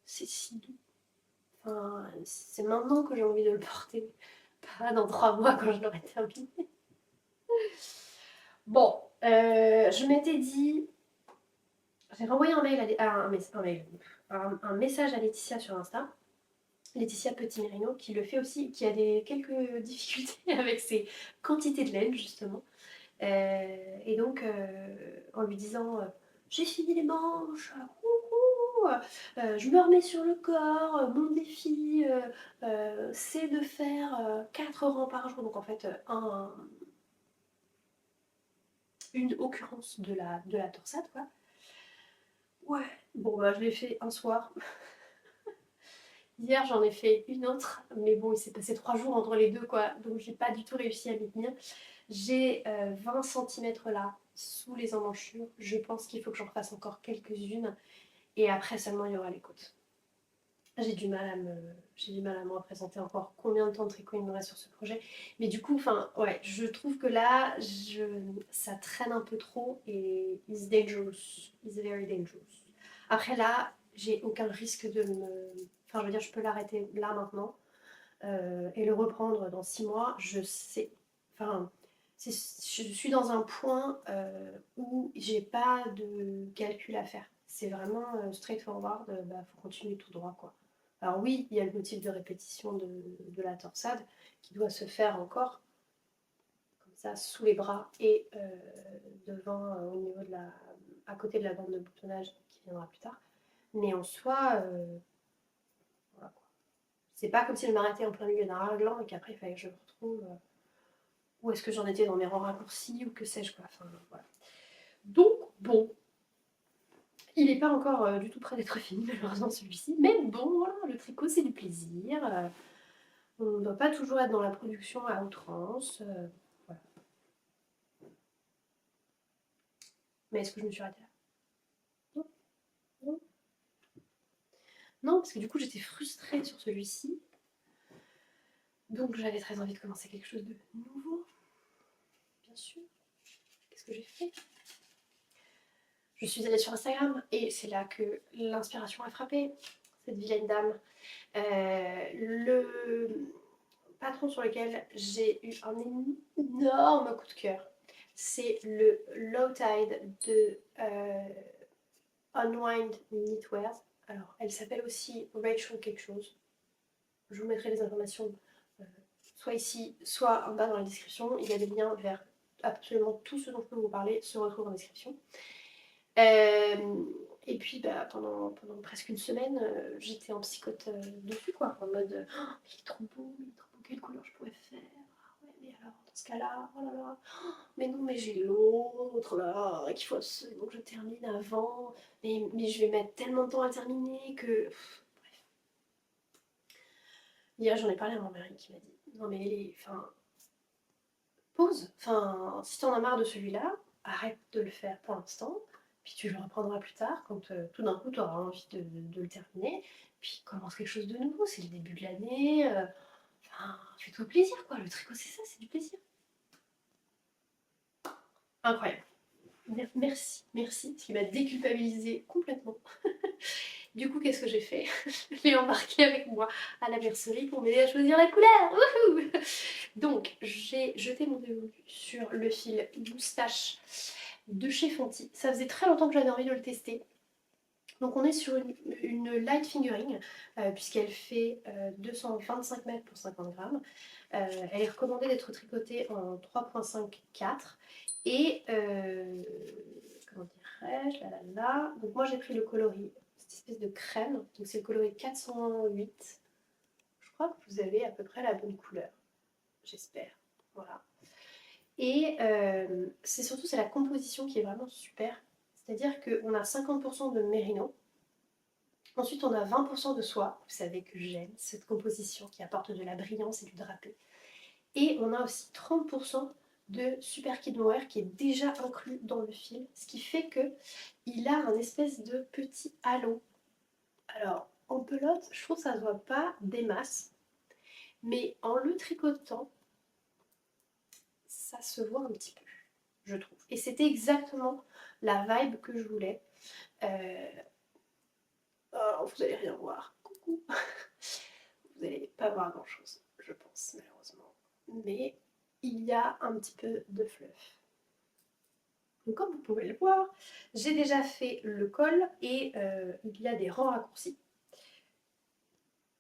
c'est si doux. Enfin, c'est maintenant que j'ai envie de le porter. Pas dans 3 mois quand je l'aurai terminé. Bon, je m'étais dit... J'ai renvoyé un mail, un message à Laetitia sur Insta. Laetitia Petit Merino, qui le fait aussi, qui a quelques difficultés avec ses quantités de laine, justement. Et donc, en lui disant j'ai fini les manches, je me remets sur le corps, mon défi c'est de faire 4 rangs par jour. Donc en fait, une occurrence de la torsade, quoi. Ouais, bon, je l'ai fait un soir. Hier, j'en ai fait une autre, mais bon, il s'est passé 3 jours entre les deux, quoi. Donc j'ai pas du tout réussi à m'y tenir. J'ai 20 cm là, sous les emmanchures. Je pense qu'il faut que j'en fasse encore quelques-unes. Et après seulement, il y aura les côtes. J'ai du mal à me représenter encore combien de temps de tricot il me reste sur ce projet. Mais du coup, enfin, ouais, je trouve que là, ça traîne un peu trop et it's dangerous. It's very dangerous. Après là, j'ai aucun risque de me... Enfin, je veux dire, je peux l'arrêter là maintenant et le reprendre dans 6 mois. Je sais... Enfin, je suis dans un point où j'ai pas de calcul à faire. C'est vraiment straightforward, faut continuer tout droit, quoi. Alors oui, il y a le motif de répétition de la torsade qui doit se faire encore, comme ça, sous les bras et devant, au niveau à côté de la bande de boutonnage qui viendra plus tard. Mais en soi, voilà quoi. C'est pas comme si je m'arrêtais en plein milieu d'un raglan et qu'après il fallait que je me retrouve où est-ce que j'en étais dans mes rangs raccourcis ou que sais-je quoi. Enfin voilà. Donc bon, Il n'est pas encore du tout prêt d'être fini malheureusement celui-ci, mais bon voilà, le tricot c'est du plaisir, on ne doit pas toujours être dans la production à outrance, voilà. Mais est-ce que je me suis arrêtée là? Non, non. Non, parce que du coup j'étais frustrée sur celui-ci, donc j'avais très envie de commencer quelque chose de nouveau, bien sûr. Qu'est-ce que j'ai fait? Je suis allée sur Instagram et c'est là que l'inspiration a frappé, cette vilaine dame. Le patron sur lequel j'ai eu un énorme coup de cœur, c'est le Low Tide de Unwind Knitwear. Alors, elle s'appelle aussi Rachel quelque chose. Je vous mettrai les informations soit ici, soit en bas dans la description. Il y a des liens vers absolument tout ce dont je peux vous parler se retrouve en description. Et puis pendant presque une semaine, j'étais en psychote dessus, quoi, en mode oh, il est trop beau, quelle couleur je pourrais faire? Ah ouais, mais alors dans ce cas-là, oh là là, oh, mais non, mais j'ai l'autre là, qu'il faut absolument que je termine avant, mais je vais mettre tellement de temps à terminer que. Bref. Hier, j'en ai parlé à mon mari qui m'a dit non, mais enfin, pause, enfin, si t'en as marre de celui-là, arrête de le faire pour l'instant. Puis tu le reprendras plus tard quand tout d'un coup tu auras envie de le terminer. Puis commence quelque chose de nouveau, c'est le début de l'année. Enfin, fais-toi plaisir quoi, le tricot c'est ça, c'est du plaisir. Incroyable. Merci, merci, ce qui m'a déculpabilisé complètement. Du coup, qu'est-ce que j'ai fait? Je l'ai embarqué avec moi à la mercerie pour m'aider à choisir la couleur. Wouhou. Donc, j'ai jeté mon dévolu sur le fil moustache de chez Fonty. Ça faisait très longtemps que j'avais envie de le tester. Donc on est sur une light fingering, puisqu'elle fait 225 mètres pour 50 grammes. Elle est recommandée d'être tricotée en 3,5-4. Et comment dirais-je, là. Donc moi j'ai pris le coloris, cette espèce de crème. Donc c'est le coloris 408. Je crois que vous avez à peu près la bonne couleur. J'espère. Voilà. Et c'est surtout la composition qui est vraiment super. C'est-à-dire qu'on a 50% de mérino. Ensuite, on a 20% de soie. Vous savez que j'aime cette composition qui apporte de la brillance et du drapé. Et on a aussi 30% de Super Kid Mohair qui est déjà inclus dans le fil, ce qui fait qu'il a un espèce de petit halo. Alors, en pelote, je trouve que ça ne se voit pas des masses, mais en le tricotant, ça se voit un petit peu, je trouve. Et c'était exactement la vibe que je voulais. Alors, vous n'allez rien voir. Coucou. Vous n'allez pas voir grand chose, je pense, malheureusement. Mais il y a un petit peu de fluff. Donc, comme vous pouvez le voir, j'ai déjà fait le col et il y a des rangs raccourcis.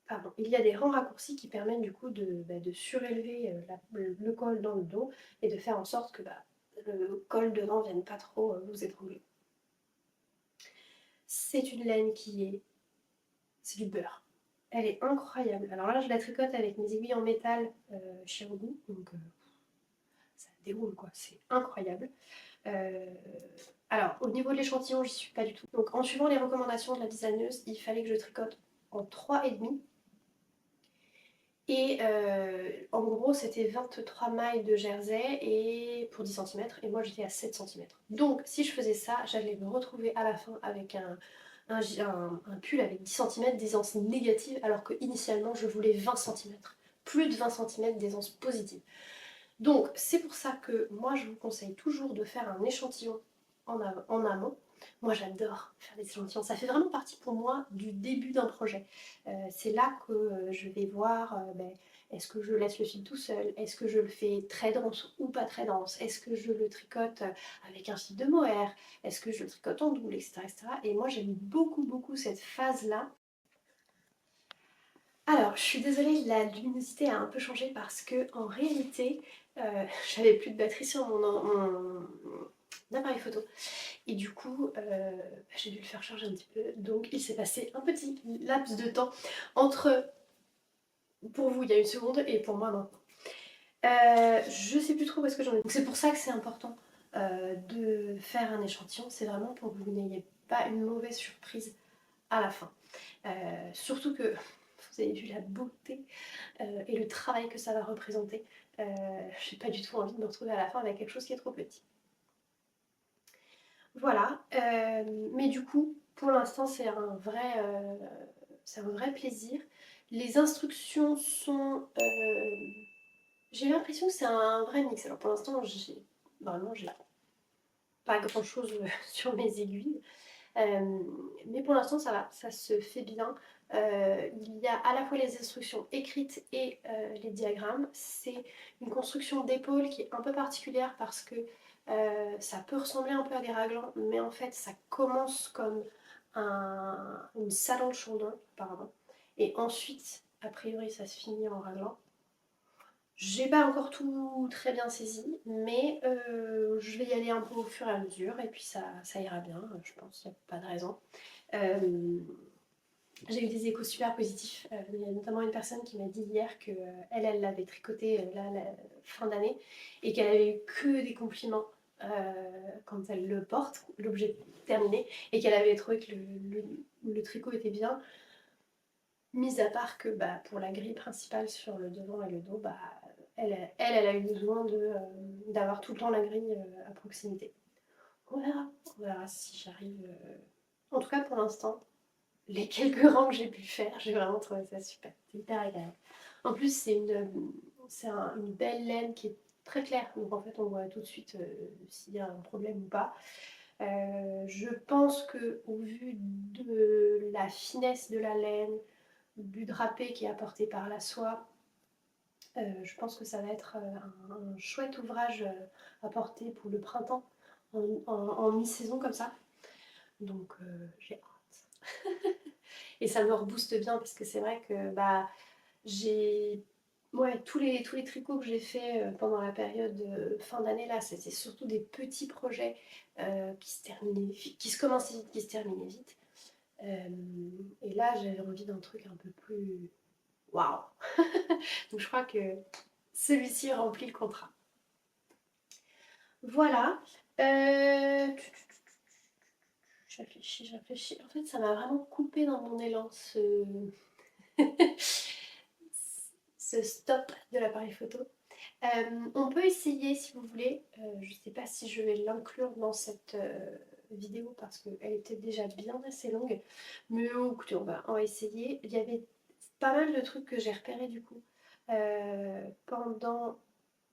Pardon, il y a des rangs raccourcis qui permettent du coup de surélever le col dans le dos et de faire en sorte que le col devant ne vienne pas trop vous étrangler. C'est une laine qui est... c'est du beurre. Elle est incroyable. Alors là, je la tricote avec mes aiguilles en métal Chirogu, donc ça déroule quoi, c'est incroyable. Alors, au niveau de l'échantillon, j'y suis pas du tout. Donc, en suivant les recommandations de la designeuse, il fallait que je tricote en 3,5. Et en gros, c'était 23 mailles de jersey et pour 10 cm, et moi j'étais à 7 cm. Donc, si je faisais ça, j'allais me retrouver à la fin avec un pull avec 10 cm d'aisance négative, alors que initialement je voulais 20 cm. Plus de 20 cm d'aisance positive. Donc c'est pour ça que moi je vous conseille toujours de faire un échantillon en amont. Moi j'adore faire des échantillons, ça fait vraiment partie pour moi du début d'un projet. C'est là que je vais voir est-ce que je laisse le fil tout seul, est-ce que je le fais très dense ou pas très dense, est-ce que je le tricote avec un fil de mohair, est-ce que je le tricote en double, etc. etc. Et moi j'aime beaucoup cette phase-là. Alors, je suis désolée, la luminosité a un peu changé parce que en réalité, j'avais plus de batterie sur mon appareil photo. Et du coup, j'ai dû le faire charger un petit peu. Donc, il s'est passé un petit laps de temps entre, pour vous, il y a une seconde, et pour moi, maintenant. Je sais plus trop où est-ce que j'en ai. Donc, c'est pour ça que c'est important de faire un échantillon. C'est vraiment pour que vous n'ayez pas une mauvaise surprise à la fin. Surtout que vous avez vu la beauté et le travail que ça va représenter. J'ai pas du tout envie de me retrouver à la fin avec quelque chose qui est trop petit. Voilà, mais du coup, pour l'instant, c'est un vrai plaisir. Les instructions sont... j'ai l'impression que c'est un vrai mix. Alors pour l'instant, j'ai pas grand chose sur mes aiguilles. Mais pour l'instant ça va, ça se fait bien. Il y a à la fois les instructions écrites et les diagrammes. C'est une construction d'épaule qui est un peu particulière parce que ça peut ressembler un peu à des raglans, mais en fait ça commence comme une saddle shoulder apparemment. Et ensuite, a priori, ça se finit en raglan. J'ai pas encore tout très bien saisi, mais je vais y aller un peu au fur et à mesure et puis ça ira bien, je pense, il n'y a pas de raison. J'ai eu des échos super positifs. Il y a notamment une personne qui m'a dit hier que elle l'avait tricoté là, la fin d'année et qu'elle avait eu que des compliments quand elle le porte, l'objet terminé, et qu'elle avait trouvé que le tricot était bien, mis à part que pour la grille principale sur le devant et le dos, elle a eu besoin d'avoir tout le temps la grille à proximité. On verra si j'arrive. En tout cas, pour l'instant, les quelques rangs que j'ai pu faire, j'ai vraiment trouvé ça super. C'est hyper agréable. En plus, une belle laine qui est très claire, donc en fait, on voit tout de suite s'il y a un problème ou pas. Je pense que au vu de la finesse de la laine, du drapé qui est apporté par la soie, je pense que ça va être un chouette ouvrage à porter pour le printemps en mi-saison comme ça. Donc j'ai hâte. Et ça me rebooste bien parce que c'est vrai que j'ai tous les tricots que j'ai fait pendant la période de fin d'année là, c'était surtout des petits projets qui se commençaient vite, qui se terminaient vite. Et là j'avais envie d'un truc un peu plus waouh. Donc je crois que celui-ci remplit le contrat. Voilà. Je réfléchis. En fait, ça m'a vraiment coupé dans mon élan ce stop de l'appareil photo. On peut essayer si vous voulez. Je ne sais pas si je vais l'inclure dans cette vidéo parce qu'elle était déjà bien assez longue. Mais écoutez, on va essayer. Il y avait pas mal de trucs que j'ai repérés du coup pendant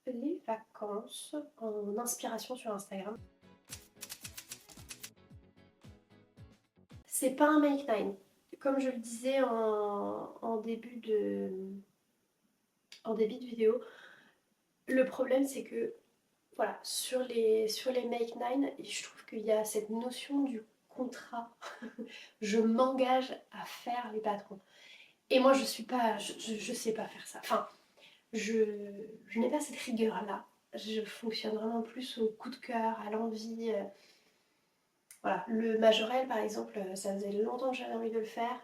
les vacances en inspiration sur Instagram. C'est pas un make nine. Comme je le disais en début de vidéo, le problème c'est que voilà, sur les make nine, je trouve qu'il y a cette notion du contrat. Je m'engage à faire les patrons. Et moi je suis pas, je sais pas faire ça. Enfin, je n'ai pas cette rigueur là. Je fonctionne vraiment plus au coup de cœur, à l'envie. Voilà, le majorel par exemple, ça faisait longtemps que j'avais envie de le faire.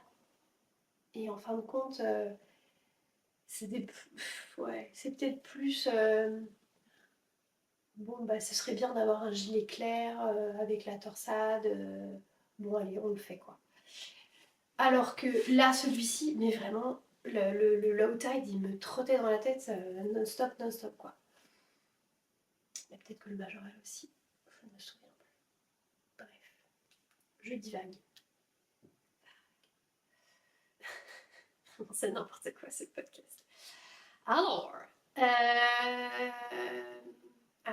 Et en fin de compte, c'est peut-être plus... bon, ce serait bien d'avoir un gilet clair avec la torsade. Bon, allez, on le fait quoi. Alors que là, celui-ci, mais vraiment, le low tide, il me trottait dans la tête non-stop, non-stop quoi. Mais peut-être que le majorel aussi, je ne me souviens plus. Bref, je divague. C'est n'importe quoi ce podcast. Alors, ah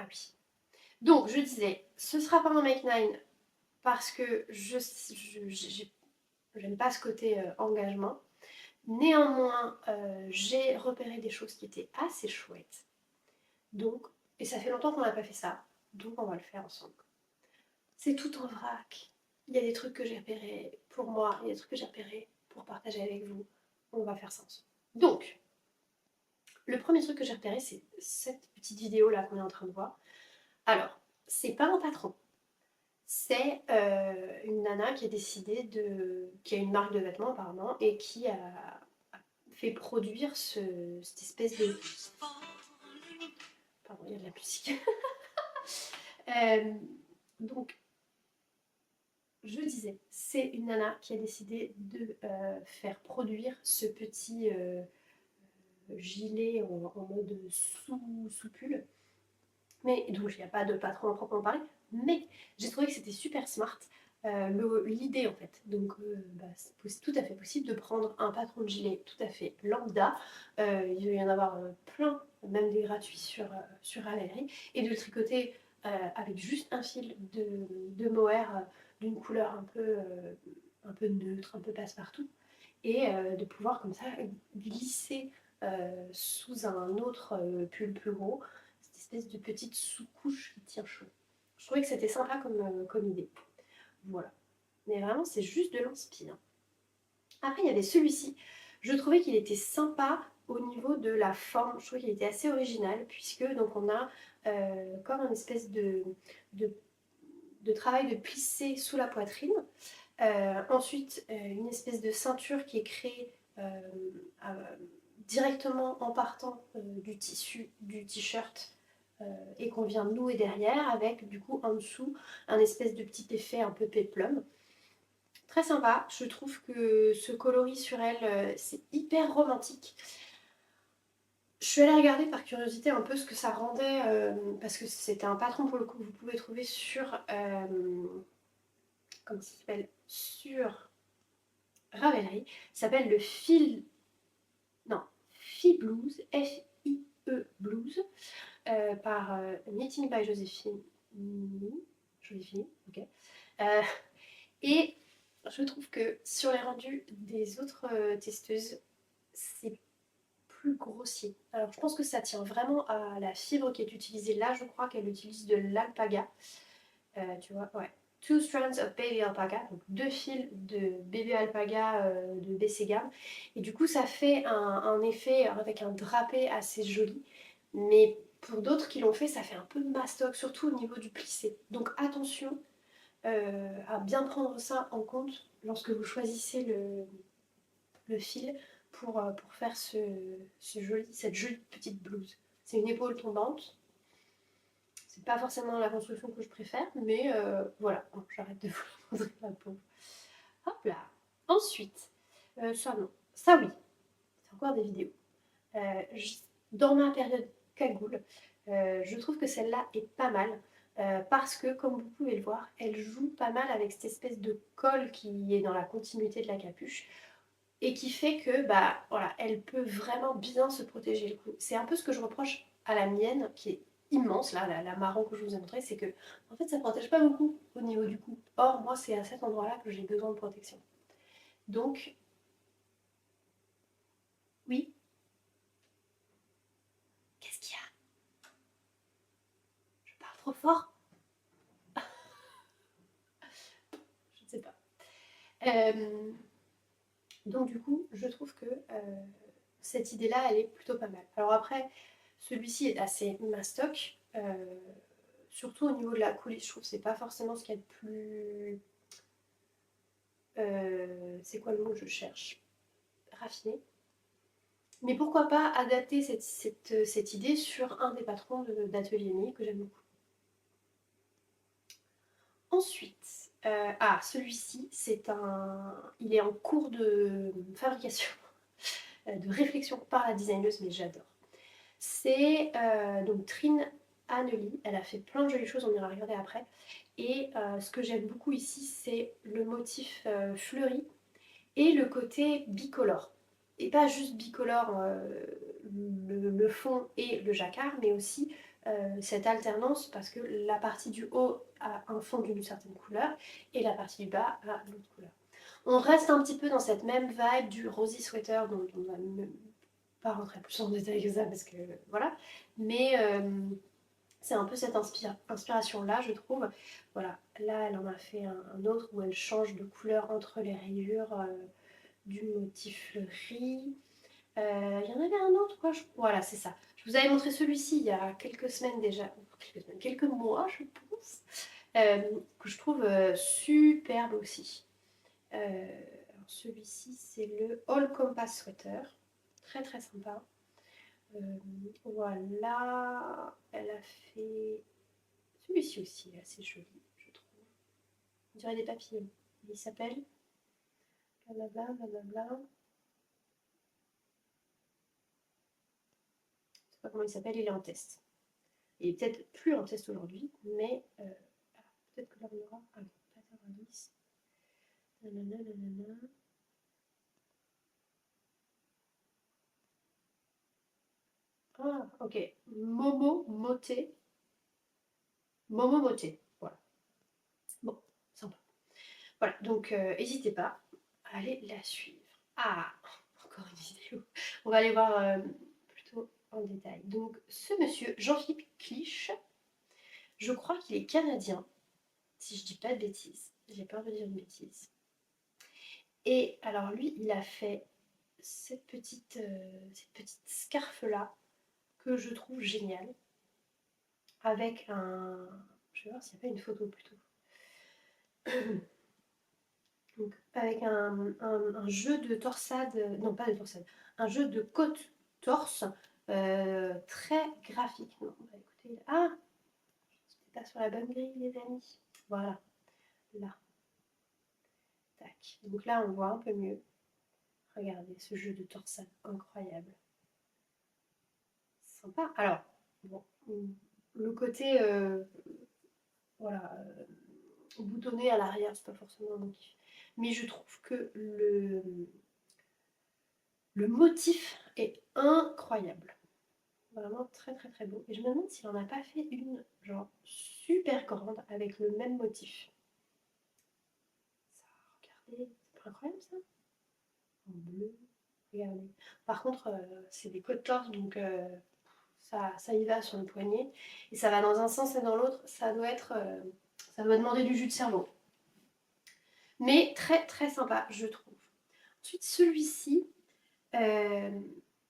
oui. Donc, je disais, ce sera pas un make nine parce que j'aime pas ce côté engagement. Néanmoins, j'ai repéré des choses qui étaient assez chouettes. Donc, et ça fait longtemps qu'on n'a pas fait ça, donc on va le faire ensemble. C'est tout en vrac. Il y a des trucs que j'ai repérés pour moi, il y a des trucs que j'ai repérés pour partager avec vous. On va faire ça ensemble. Donc, le premier truc que j'ai repéré, c'est cette petite vidéo là qu'on est en train de voir. Alors, c'est pas un patron. C'est une nana qui a qui a une marque de vêtements apparemment, et qui a fait produire cette espèce de... Pardon, il y a de la musique. Donc, je disais, c'est une nana qui a décidé de faire produire ce petit gilet en mode sous-pull. Mais donc il n'y a pas de patron à proprement parler. Mais j'ai trouvé que c'était super smart. L'idée en fait. Donc c'est tout à fait possible de prendre un patron de gilet tout à fait lambda. Il va y en avoir plein, même des gratuits sur Ravelry. Et de le tricoter avec juste un fil de mohair d'une couleur un peu neutre, un peu passe-partout. Et de pouvoir comme ça glisser sous un autre pull plus gros, cette espèce de petite sous-couche qui tient chaud. Je trouvais que c'était sympa comme idée. Voilà. Mais vraiment, c'est juste de l'inspire. Après, il y avait celui-ci. Je trouvais qu'il était sympa au niveau de la forme. Je trouvais qu'il était assez original, puisque donc on a comme une espèce de, de travail de plissé sous la poitrine. Ensuite, une espèce de ceinture qui est créée directement en partant du tissu du t-shirt et qu'on vient nouer derrière avec du coup en dessous un espèce de petit effet un peu péplum. Très sympa, je trouve que ce coloris sur elle c'est hyper romantique. Je suis allée regarder par curiosité un peu ce que ça rendait parce que c'était un patron pour le coup que vous pouvez trouver sur comment ça s'appelle, sur Ravelry. Ça s'appelle le fil, non, Fi Blues, F-I-E Blues, par Knitting by Joséphine. Joséphine, ok. Euh, et je trouve que sur les rendus des autres testeuses, c'est plus grossier. Alors je pense que ça tient vraiment à la fibre qui est utilisée là. Je crois qu'elle utilise de l'alpaga. Tu vois, ouais. Two strands of baby alpaga, donc 2 fils de bébé alpaga de BC Gamme. Et du coup, ça fait un effet avec un drapé assez joli. Mais pour d'autres qui l'ont fait, ça fait un peu mastoc, surtout au niveau du plissé. Donc attention à bien prendre ça en compte lorsque vous choisissez le fil pour faire cette jolie petite blouse. C'est une épaule tombante. C'est pas forcément la construction que je préfère, mais voilà. Bon, j'arrête de vous montrer la peau. Hop là. Ensuite, ça non. Ça oui, c'est encore des vidéos. Dans ma période cagoule, je trouve que celle-là est pas mal. Parce que, comme vous pouvez le voir, elle joue pas mal avec cette espèce de colle qui est dans la continuité de la capuche et qui fait que, bah voilà, elle peut vraiment bien se protéger le cou. C'est un peu ce que je reproche à la mienne, qui est immense, là, la marron que je vous ai montré, c'est que, en fait, ça protège pas beaucoup au niveau du cou. Or, moi, c'est à cet endroit-là que j'ai besoin de protection. Donc, oui, qu'est-ce qu'il y a? Je parle trop fort? Je ne sais pas. Euh, donc, du coup, je trouve que cette idée-là, elle est plutôt pas mal. Alors après, celui-ci est assez mastoc. Surtout au niveau de la coulisse, je trouve que c'est pas forcément ce qu'il y a de plus. C'est quoi le mot que je cherche? Raffiné. Mais pourquoi pas adapter cette idée sur un des patrons d'Atelier Mi que j'aime beaucoup. Ensuite, celui-ci, il est en cours de fabrication, de réflexion par la designeuse, mais j'adore. C'est donc Trine Anneli, elle a fait plein de jolies choses, on ira regarder après. Et ce que j'aime beaucoup ici, c'est le motif fleuri et le côté bicolore. Et pas juste bicolore le fond et le jacquard, mais aussi cette alternance parce que la partie du haut a un fond d'une certaine couleur et la partie du bas a une autre couleur. On reste un petit peu dans cette même vibe du rosy sweater dont on va pas rentrer plus en détail que ça parce que voilà, mais c'est un peu cette inspiration-là, je trouve. Voilà, là, elle en a fait un autre où elle change de couleur entre les rayures du motif fleuri. Il y en avait un autre, quoi. Voilà, c'est ça. Je vous avais montré celui-ci il y a quelques semaines déjà, quelques mois, je pense, que je trouve superbe aussi. Celui-ci, c'est le All Compass Sweater. Très très sympa. Voilà, elle a fait celui-ci aussi, assez joli, je trouve. On dirait des papillons. Il s'appelle blablabla, blablabla. Je sais pas comment il s'appelle, il est en test. Il est peut-être plus en test aujourd'hui, mais peut-être que là on aura. Ah non, pas Alice. Nanana, nanana. Ah, ok. Momo Moté. Momo Moté. Voilà. Bon, sympa. Voilà, donc n'hésitez pas à aller la suivre. Ah, encore une vidéo. On va aller voir plutôt en détail. Donc, ce monsieur, Jean-Philippe Clich, je crois qu'il est canadien, si je dis pas de bêtises. J'ai peur de dire une bêtise. Et alors, lui, il a fait cette petite scarfe-là que je trouve géniale. Avec un... Je vais voir s'il n'y a pas une photo plutôt. Donc, avec un jeu de torsade, non pas de torsade, un jeu de côte-torse très graphique. Non, bah écoutez, ah, je pas sur la bonne grille les amis. Voilà, là, tac. Donc là on voit un peu mieux. Regardez ce jeu de torsade incroyable. Sympa. Alors, bon, le côté, voilà, boutonné à l'arrière, c'est pas forcément mon kiff. Mais je trouve que le motif est incroyable. Vraiment très très très beau. Et je me demande s'il n'en a pas fait une genre super grande avec le même motif. Ça, regardez, c'est pas incroyable ça? En bleu, regardez. Par contre, c'est des côtes torse donc ça y va sur le poignet. Et ça va dans un sens et dans l'autre. Ça doit être, ça doit demander du jus de cerveau. Mais très très sympa, je trouve. Ensuite, celui-ci, euh,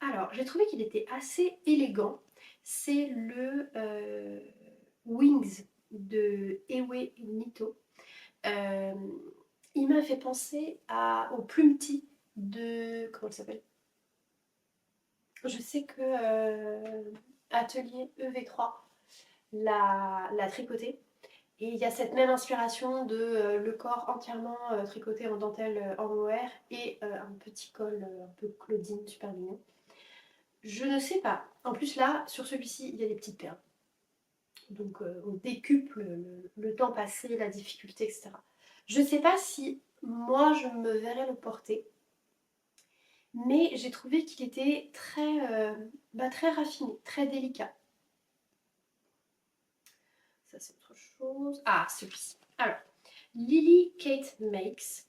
alors j'ai trouvé qu'il était assez élégant. C'est le Wings de Ewe Nito. Euh, il m'a fait penser au Plumty de... Comment il s'appelle? Je sais que Atelier EV3 l'a tricoté. Et il y a cette même inspiration de le corps entièrement tricoté en dentelle en mohair et un petit col un peu Claudine, super mignon. Je ne sais pas. En plus là, sur celui-ci, il y a des petites perles. Donc on décuple le temps passé, la difficulté, etc. Je ne sais pas si moi je me verrais le porter, mais j'ai trouvé qu'il était très raffiné, très délicat. Ça c'est autre chose. Ah, celui-ci. Alors, Lily Kate Makes,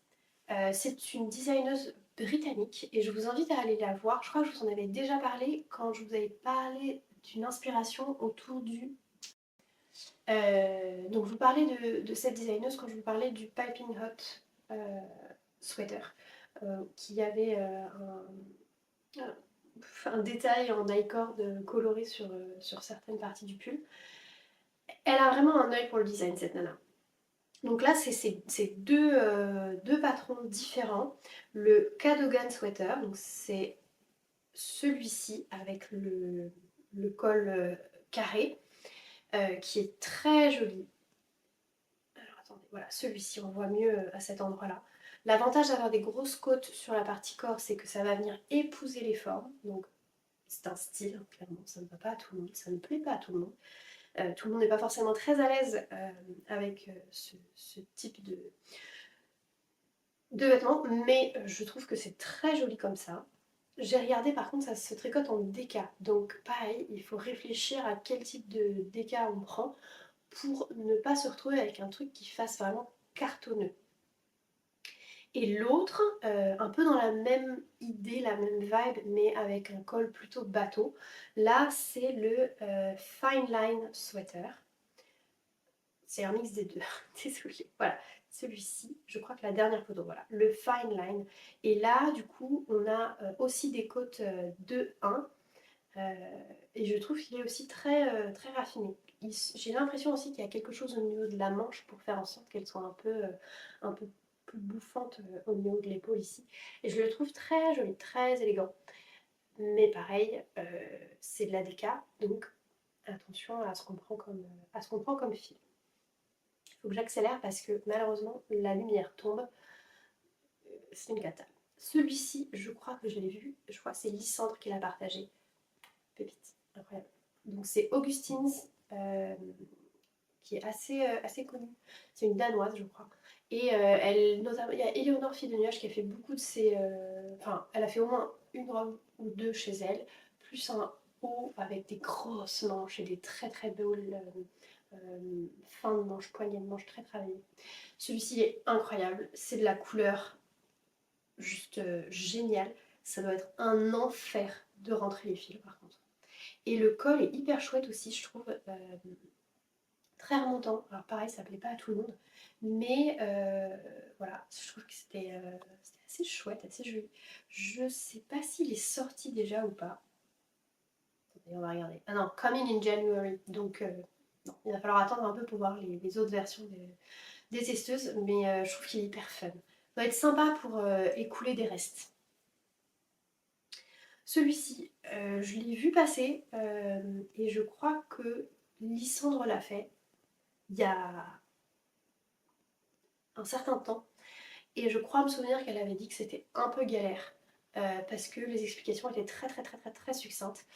c'est une designeuse britannique et je vous invite à aller la voir. Je crois que je vous en avais déjà parlé quand je vous avais parlé d'une inspiration autour du... donc je vous parlais de cette designeuse quand je vous parlais du Piping Hot sweater qui avait un détail en I-cord coloré sur certaines parties du pull. Elle a vraiment un œil pour le design cette nana. Donc là, c'est deux patrons différents. Le Cadogan Sweater, donc c'est celui-ci avec le col carré, qui est très joli. Alors attendez, voilà, celui-ci, on voit mieux à cet endroit-là. L'avantage d'avoir des grosses côtes sur la partie corps, c'est que ça va venir épouser les formes. Donc c'est un style, hein, clairement, ça ne va pas à tout le monde, ça ne plaît pas à tout le monde. Tout le monde n'est pas forcément très à l'aise avec ce type de vêtements, mais je trouve que c'est très joli comme ça. J'ai regardé par contre, ça se tricote en déca, donc pareil, il faut réfléchir à quel type de déca on prend pour ne pas se retrouver avec un truc qui fasse vraiment cartonneux. Et l'autre, un peu dans la même idée, la même vibe, mais avec un col plutôt bateau, là c'est le Fine Line Sweater. C'est un mix des deux, désolée. Voilà, celui-ci, je crois que la dernière photo, voilà, le Fine Line. Et là, du coup, on a aussi des côtes 2-1. Et je trouve qu'il est aussi très raffiné. J'ai l'impression aussi qu'il y a quelque chose au niveau de la manche pour faire en sorte qu'elle soit un peu plus bouffante au niveau de l'épaule ici. Et je le trouve très joli, très élégant. Mais pareil, c'est de la déca, donc attention à ce qu'on prend comme fil. Il faut que j'accélère parce que malheureusement la lumière tombe. C'est une cata. Celui-ci, je crois que je l'ai vu. Je crois que c'est Lysandre qui l'a partagé. Pépite, incroyable. Donc c'est Augustine's, qui est assez connue. C'est une danoise, je crois. Et notamment, il y a Éléonore Fille de Nuage qui a fait beaucoup de ses... Enfin, elle a fait au moins une robe ou deux chez elle, plus un haut avec des grosses manches et des très très belles fins de manches, poignées de manches très travaillées. Celui-ci est incroyable, c'est de la couleur juste géniale. Ça doit être un enfer de rentrer les fils par contre. Et le col est hyper chouette aussi, je trouve. Très remontant. Alors pareil, ça plaît pas à tout le monde. Mais voilà, je trouve que c'était assez chouette, assez joli. Je sais pas s'il est sorti déjà ou pas. Attendez, on va regarder. Ah non, Coming in January. Donc non, il va falloir attendre un peu pour voir les autres versions des testeuses. Mais je trouve qu'il est hyper fun. Ça va être sympa pour écouler des restes. Celui-ci, je l'ai vu passer et je crois que Lysandre l'a fait il y a un certain temps. Et je crois me souvenir qu'elle avait dit que c'était un peu galère parce que les explications étaient très succinctes.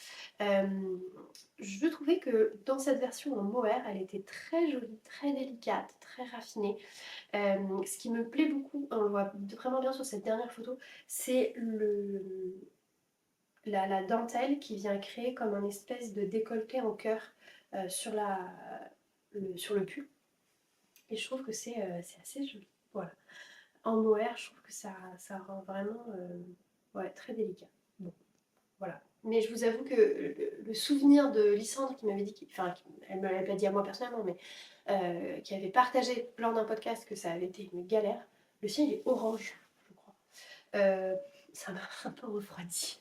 Je trouvais que dans cette version en mohair, elle était très jolie, très délicate, très raffinée. Ce qui me plaît beaucoup, on le voit vraiment bien sur cette dernière photo, c'est la dentelle qui vient créer comme un espèce de décolleté en cœur sur sur le pull. Et je trouve que c'est assez joli. Voilà. En mohair, je trouve que ça rend vraiment ouais, très délicat. Bon, voilà. Mais je vous avoue que le souvenir de Lysandre qui m'avait dit, enfin, elle ne me l'avait pas dit à moi personnellement, mais qui avait partagé lors d'un podcast que ça avait été une galère, le sien il est orange, je crois. Ça m'a un peu refroidi.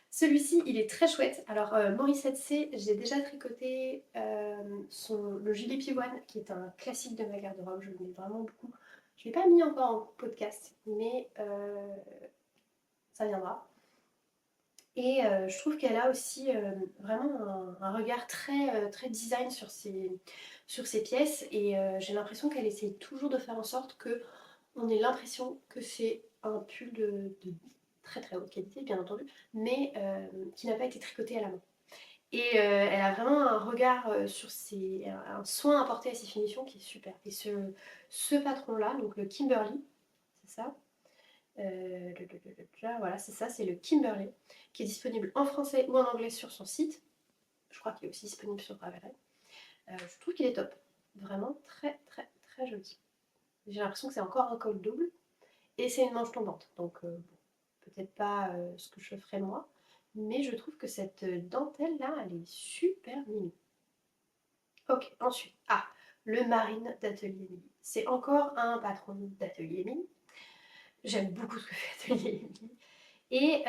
Celui-ci, il est très chouette. Alors, Morissette C, j'ai déjà tricoté le gilet pivoine, qui est un classique de ma garde-robe. Je l'aime vraiment beaucoup. Je ne l'ai pas mis encore en podcast, mais ça viendra. Et je trouve qu'elle a aussi vraiment un regard très design sur ses pièces. Et j'ai l'impression qu'elle essaye toujours de faire en sorte qu'on ait l'impression que c'est un pull de très haute qualité, bien entendu, mais qui n'a pas été tricoté à la main. Et elle a vraiment un regard sur un soin apporté à ses finitions qui est super. Et ce patron-là, donc le Kimberly, c'est ça, voilà, c'est ça, c'est le Kimberly, qui est disponible en français ou en anglais sur son site. Je crois qu'il est aussi disponible sur Ravelry. Je trouve qu'il est top. Vraiment très joli. J'ai l'impression que c'est encore un col double. Et c'est une manche tombante. Donc, bon, peut-être pas ce que je ferais moi. Mais je trouve que cette dentelle-là, elle est super mignonne. Ok, ensuite. Ah, le Marine d'Atelier Emily. C'est encore un patron d'Atelier Emily. J'aime beaucoup ce que fait Atelier Emily. Et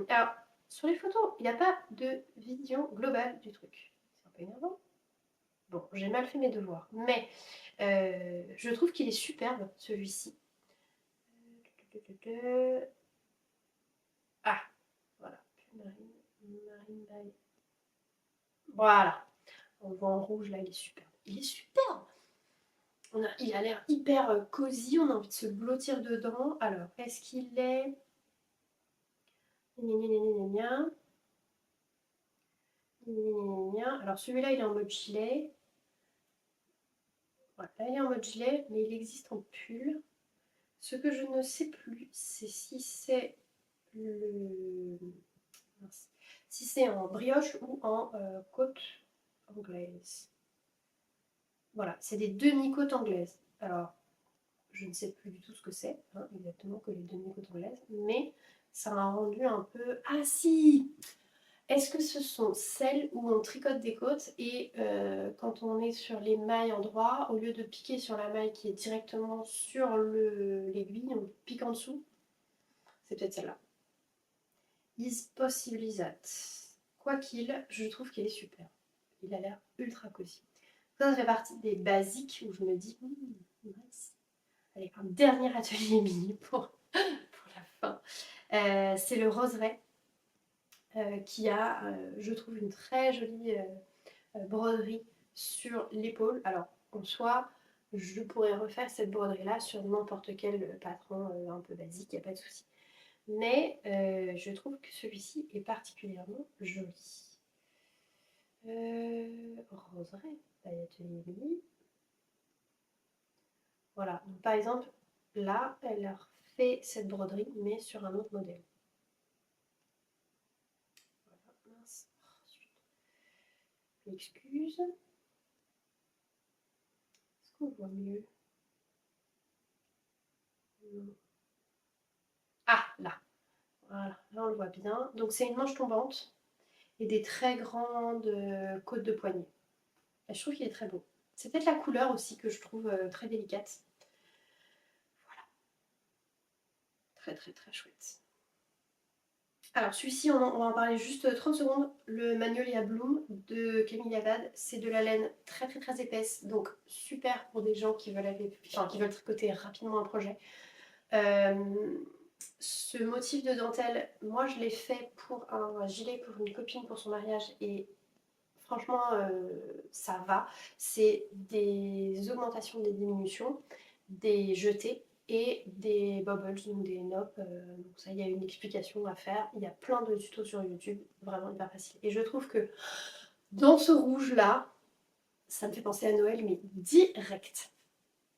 alors, sur les photos, il n'y a pas de vision globale du truc. C'est un peu énervant. Bon, j'ai mal fait mes devoirs. Mais je trouve qu'il est superbe, celui-ci. Ah, voilà. Marine by. Voilà. On voit en rouge, là, il est superbe. Il est superbe. Il a l'air hyper cosy, on a envie de se blottir dedans. Alors, est-ce qu'il est... Alors, celui-là, il est en mode gilet. Voilà, là, il est en mode gilet, mais il existe en pull. Ce que je ne sais plus, c'est si c'est le... si c'est en brioche ou en côte anglaise. Voilà, c'est des demi-côtes anglaises. Alors, je ne sais plus du tout ce que c'est, hein, exactement, que les demi-côtes anglaises, mais ça a rendu un peu... Ah si! Est-ce que ce sont celles où on tricote des côtes et quand on est sur les mailles en droit, au lieu de piquer sur la maille qui est directement sur l'aiguille, on pique en dessous? C'est peut-être celle-là. Is possibly that. Quoi qu'il, je trouve qu'il est super. Il a l'air ultra cosy. Ça fait partie des basiques où je me dis, nice. Allez, un dernier atelier mini pour la fin. C'est le roseret qui a, je trouve, une très jolie broderie sur l'épaule. Alors, en soi, je pourrais refaire cette broderie-là sur n'importe quel patron un peu basique, il n'y a pas de souci. Mais je trouve que celui-ci est particulièrement joli. Roseraie, taille atelier Emily. Voilà, donc par exemple, là, elle a fait cette broderie, mais sur un autre modèle. Voilà, mince. Excuse. Est-ce qu'on voit mieux? Ah, là. Voilà, là on le voit bien. Donc c'est une manche tombante et des très grandes côtes de poignet. Et je trouve qu'il est très beau. C'est peut-être la couleur aussi que je trouve très délicate. Voilà. Très très très chouette. Alors celui-ci, on va en parler juste 30 secondes. Le Magnolia Bloom de Camille Abad, c'est de la laine très très très épaisse, donc super pour des gens qui veulent, qui veulent tricoter rapidement un projet. Ce motif de dentelle, moi je l'ai fait pour un gilet pour une copine pour son mariage et franchement ça va. C'est des augmentations, des diminutions, des jetés et des bubbles, donc des nops. Donc ça, il y a une explication à faire. Il y a plein de tutos sur YouTube, vraiment hyper facile. Et je trouve que dans ce rouge là, ça me fait penser à Noël, mais direct.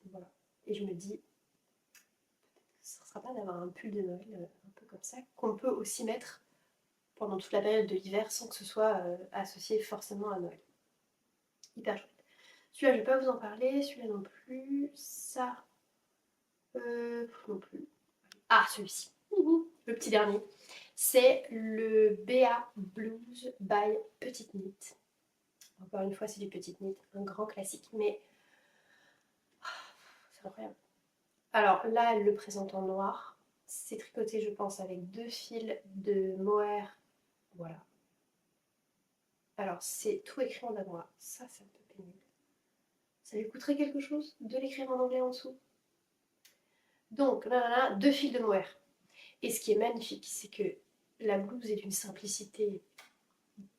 Voilà. Et je me dis, ce ne sera pas d'avoir un pull de Noël un peu comme ça, qu'on peut aussi mettre pendant toute la période de l'hiver sans que ce soit associé forcément à Noël. Hyper chouette. Celui-là, je ne vais pas vous en parler, celui-là non plus, ça non plus. Ah, celui-ci, le petit dernier, c'est le Béa Blues by Petite Knit. Encore une fois, c'est du Petite Knit, un grand classique, mais c'est incroyable. Alors là, elle le présente en noir. C'est tricoté, je pense, avec 2 fils de mohair. Voilà. Alors, c'est tout écrit en danois. Ça, c'est un peu pénible. Ça lui coûterait quelque chose de l'écrire en anglais en dessous. Donc, là, 2 fils de mohair. Et ce qui est magnifique, c'est que la blouse est d'une simplicité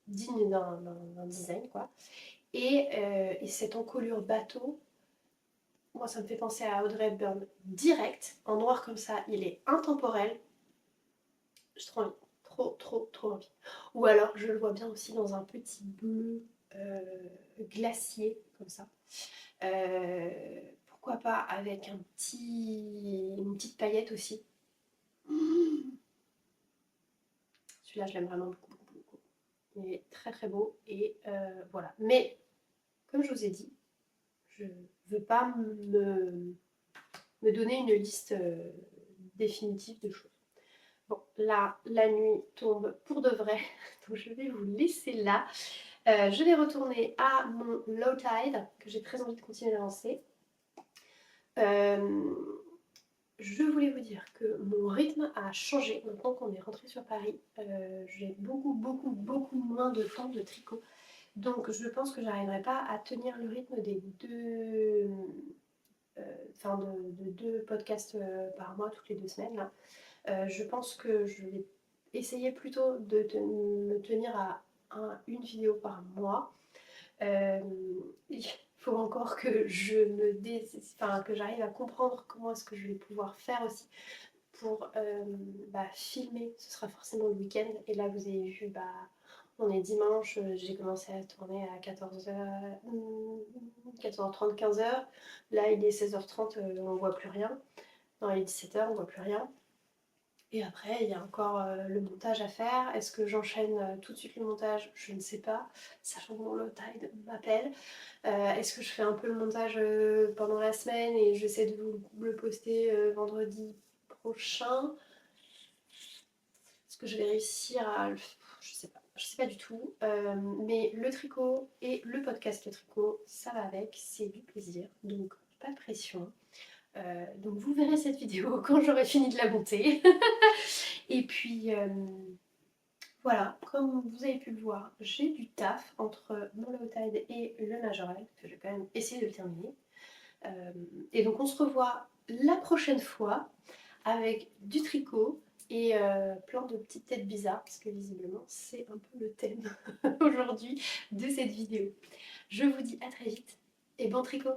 digne d'un design, quoi. Et cette encolure bateau, moi, ça me fait penser à Audrey Hepburn direct, en noir comme ça. Il est intemporel. J'ai trop envie. Trop envie. Ou alors, je le vois bien aussi dans un petit bleu glacier, comme ça. Pourquoi pas avec une petite paillette aussi. Celui-là, je l'aime vraiment beaucoup, beaucoup, beaucoup. Il est très très beau et voilà. Mais comme je vous ai dit, je ne veux pas me donner une liste définitive de choses. Bon, là, la nuit tombe pour de vrai, donc je vais vous laisser là. Je vais retourner à mon low tide, que j'ai très envie de continuer d'avancer. Je voulais vous dire que mon rythme a changé maintenant qu'on est rentré sur Paris. J'ai beaucoup moins de temps de tricot. Donc je pense que j'arriverai pas à tenir le rythme des de 2 podcasts par mois, toutes les 2 semaines. Là. Je pense que je vais essayer plutôt de me tenir à une vidéo par mois. Il faut encore que que j'arrive à comprendre comment est-ce que je vais pouvoir faire aussi pour filmer. Ce sera forcément le week-end. Et là, vous avez vu, on est dimanche, j'ai commencé à tourner à 14h, 14h30, 15h. Là, il est 16h30, on voit plus rien. Non, il est 17h, on voit plus rien. Et après, il y a encore le montage à faire. Est-ce que j'enchaîne tout de suite le montage? Je ne sais pas, sachant que mon low tide m'appelle. Est-ce que je fais un peu le montage pendant la semaine et j'essaie de vous le poster vendredi prochain? Est-ce que je vais réussir à le faire? Je sais pas du tout. Mais le tricot et le podcast le tricot, ça va avec, c'est du plaisir. Donc pas de pression. Donc vous verrez cette vidéo quand j'aurai fini de la monter. Et puis voilà, comme vous avez pu le voir, j'ai du taf entre mon low tide et le majorel, que je vais quand même essayer de le terminer. Et donc on se revoit la prochaine fois avec du tricot et plein de petites têtes bizarres, parce que visiblement c'est un peu le thème aujourd'hui de cette vidéo. Je vous dis à très vite et bon tricot!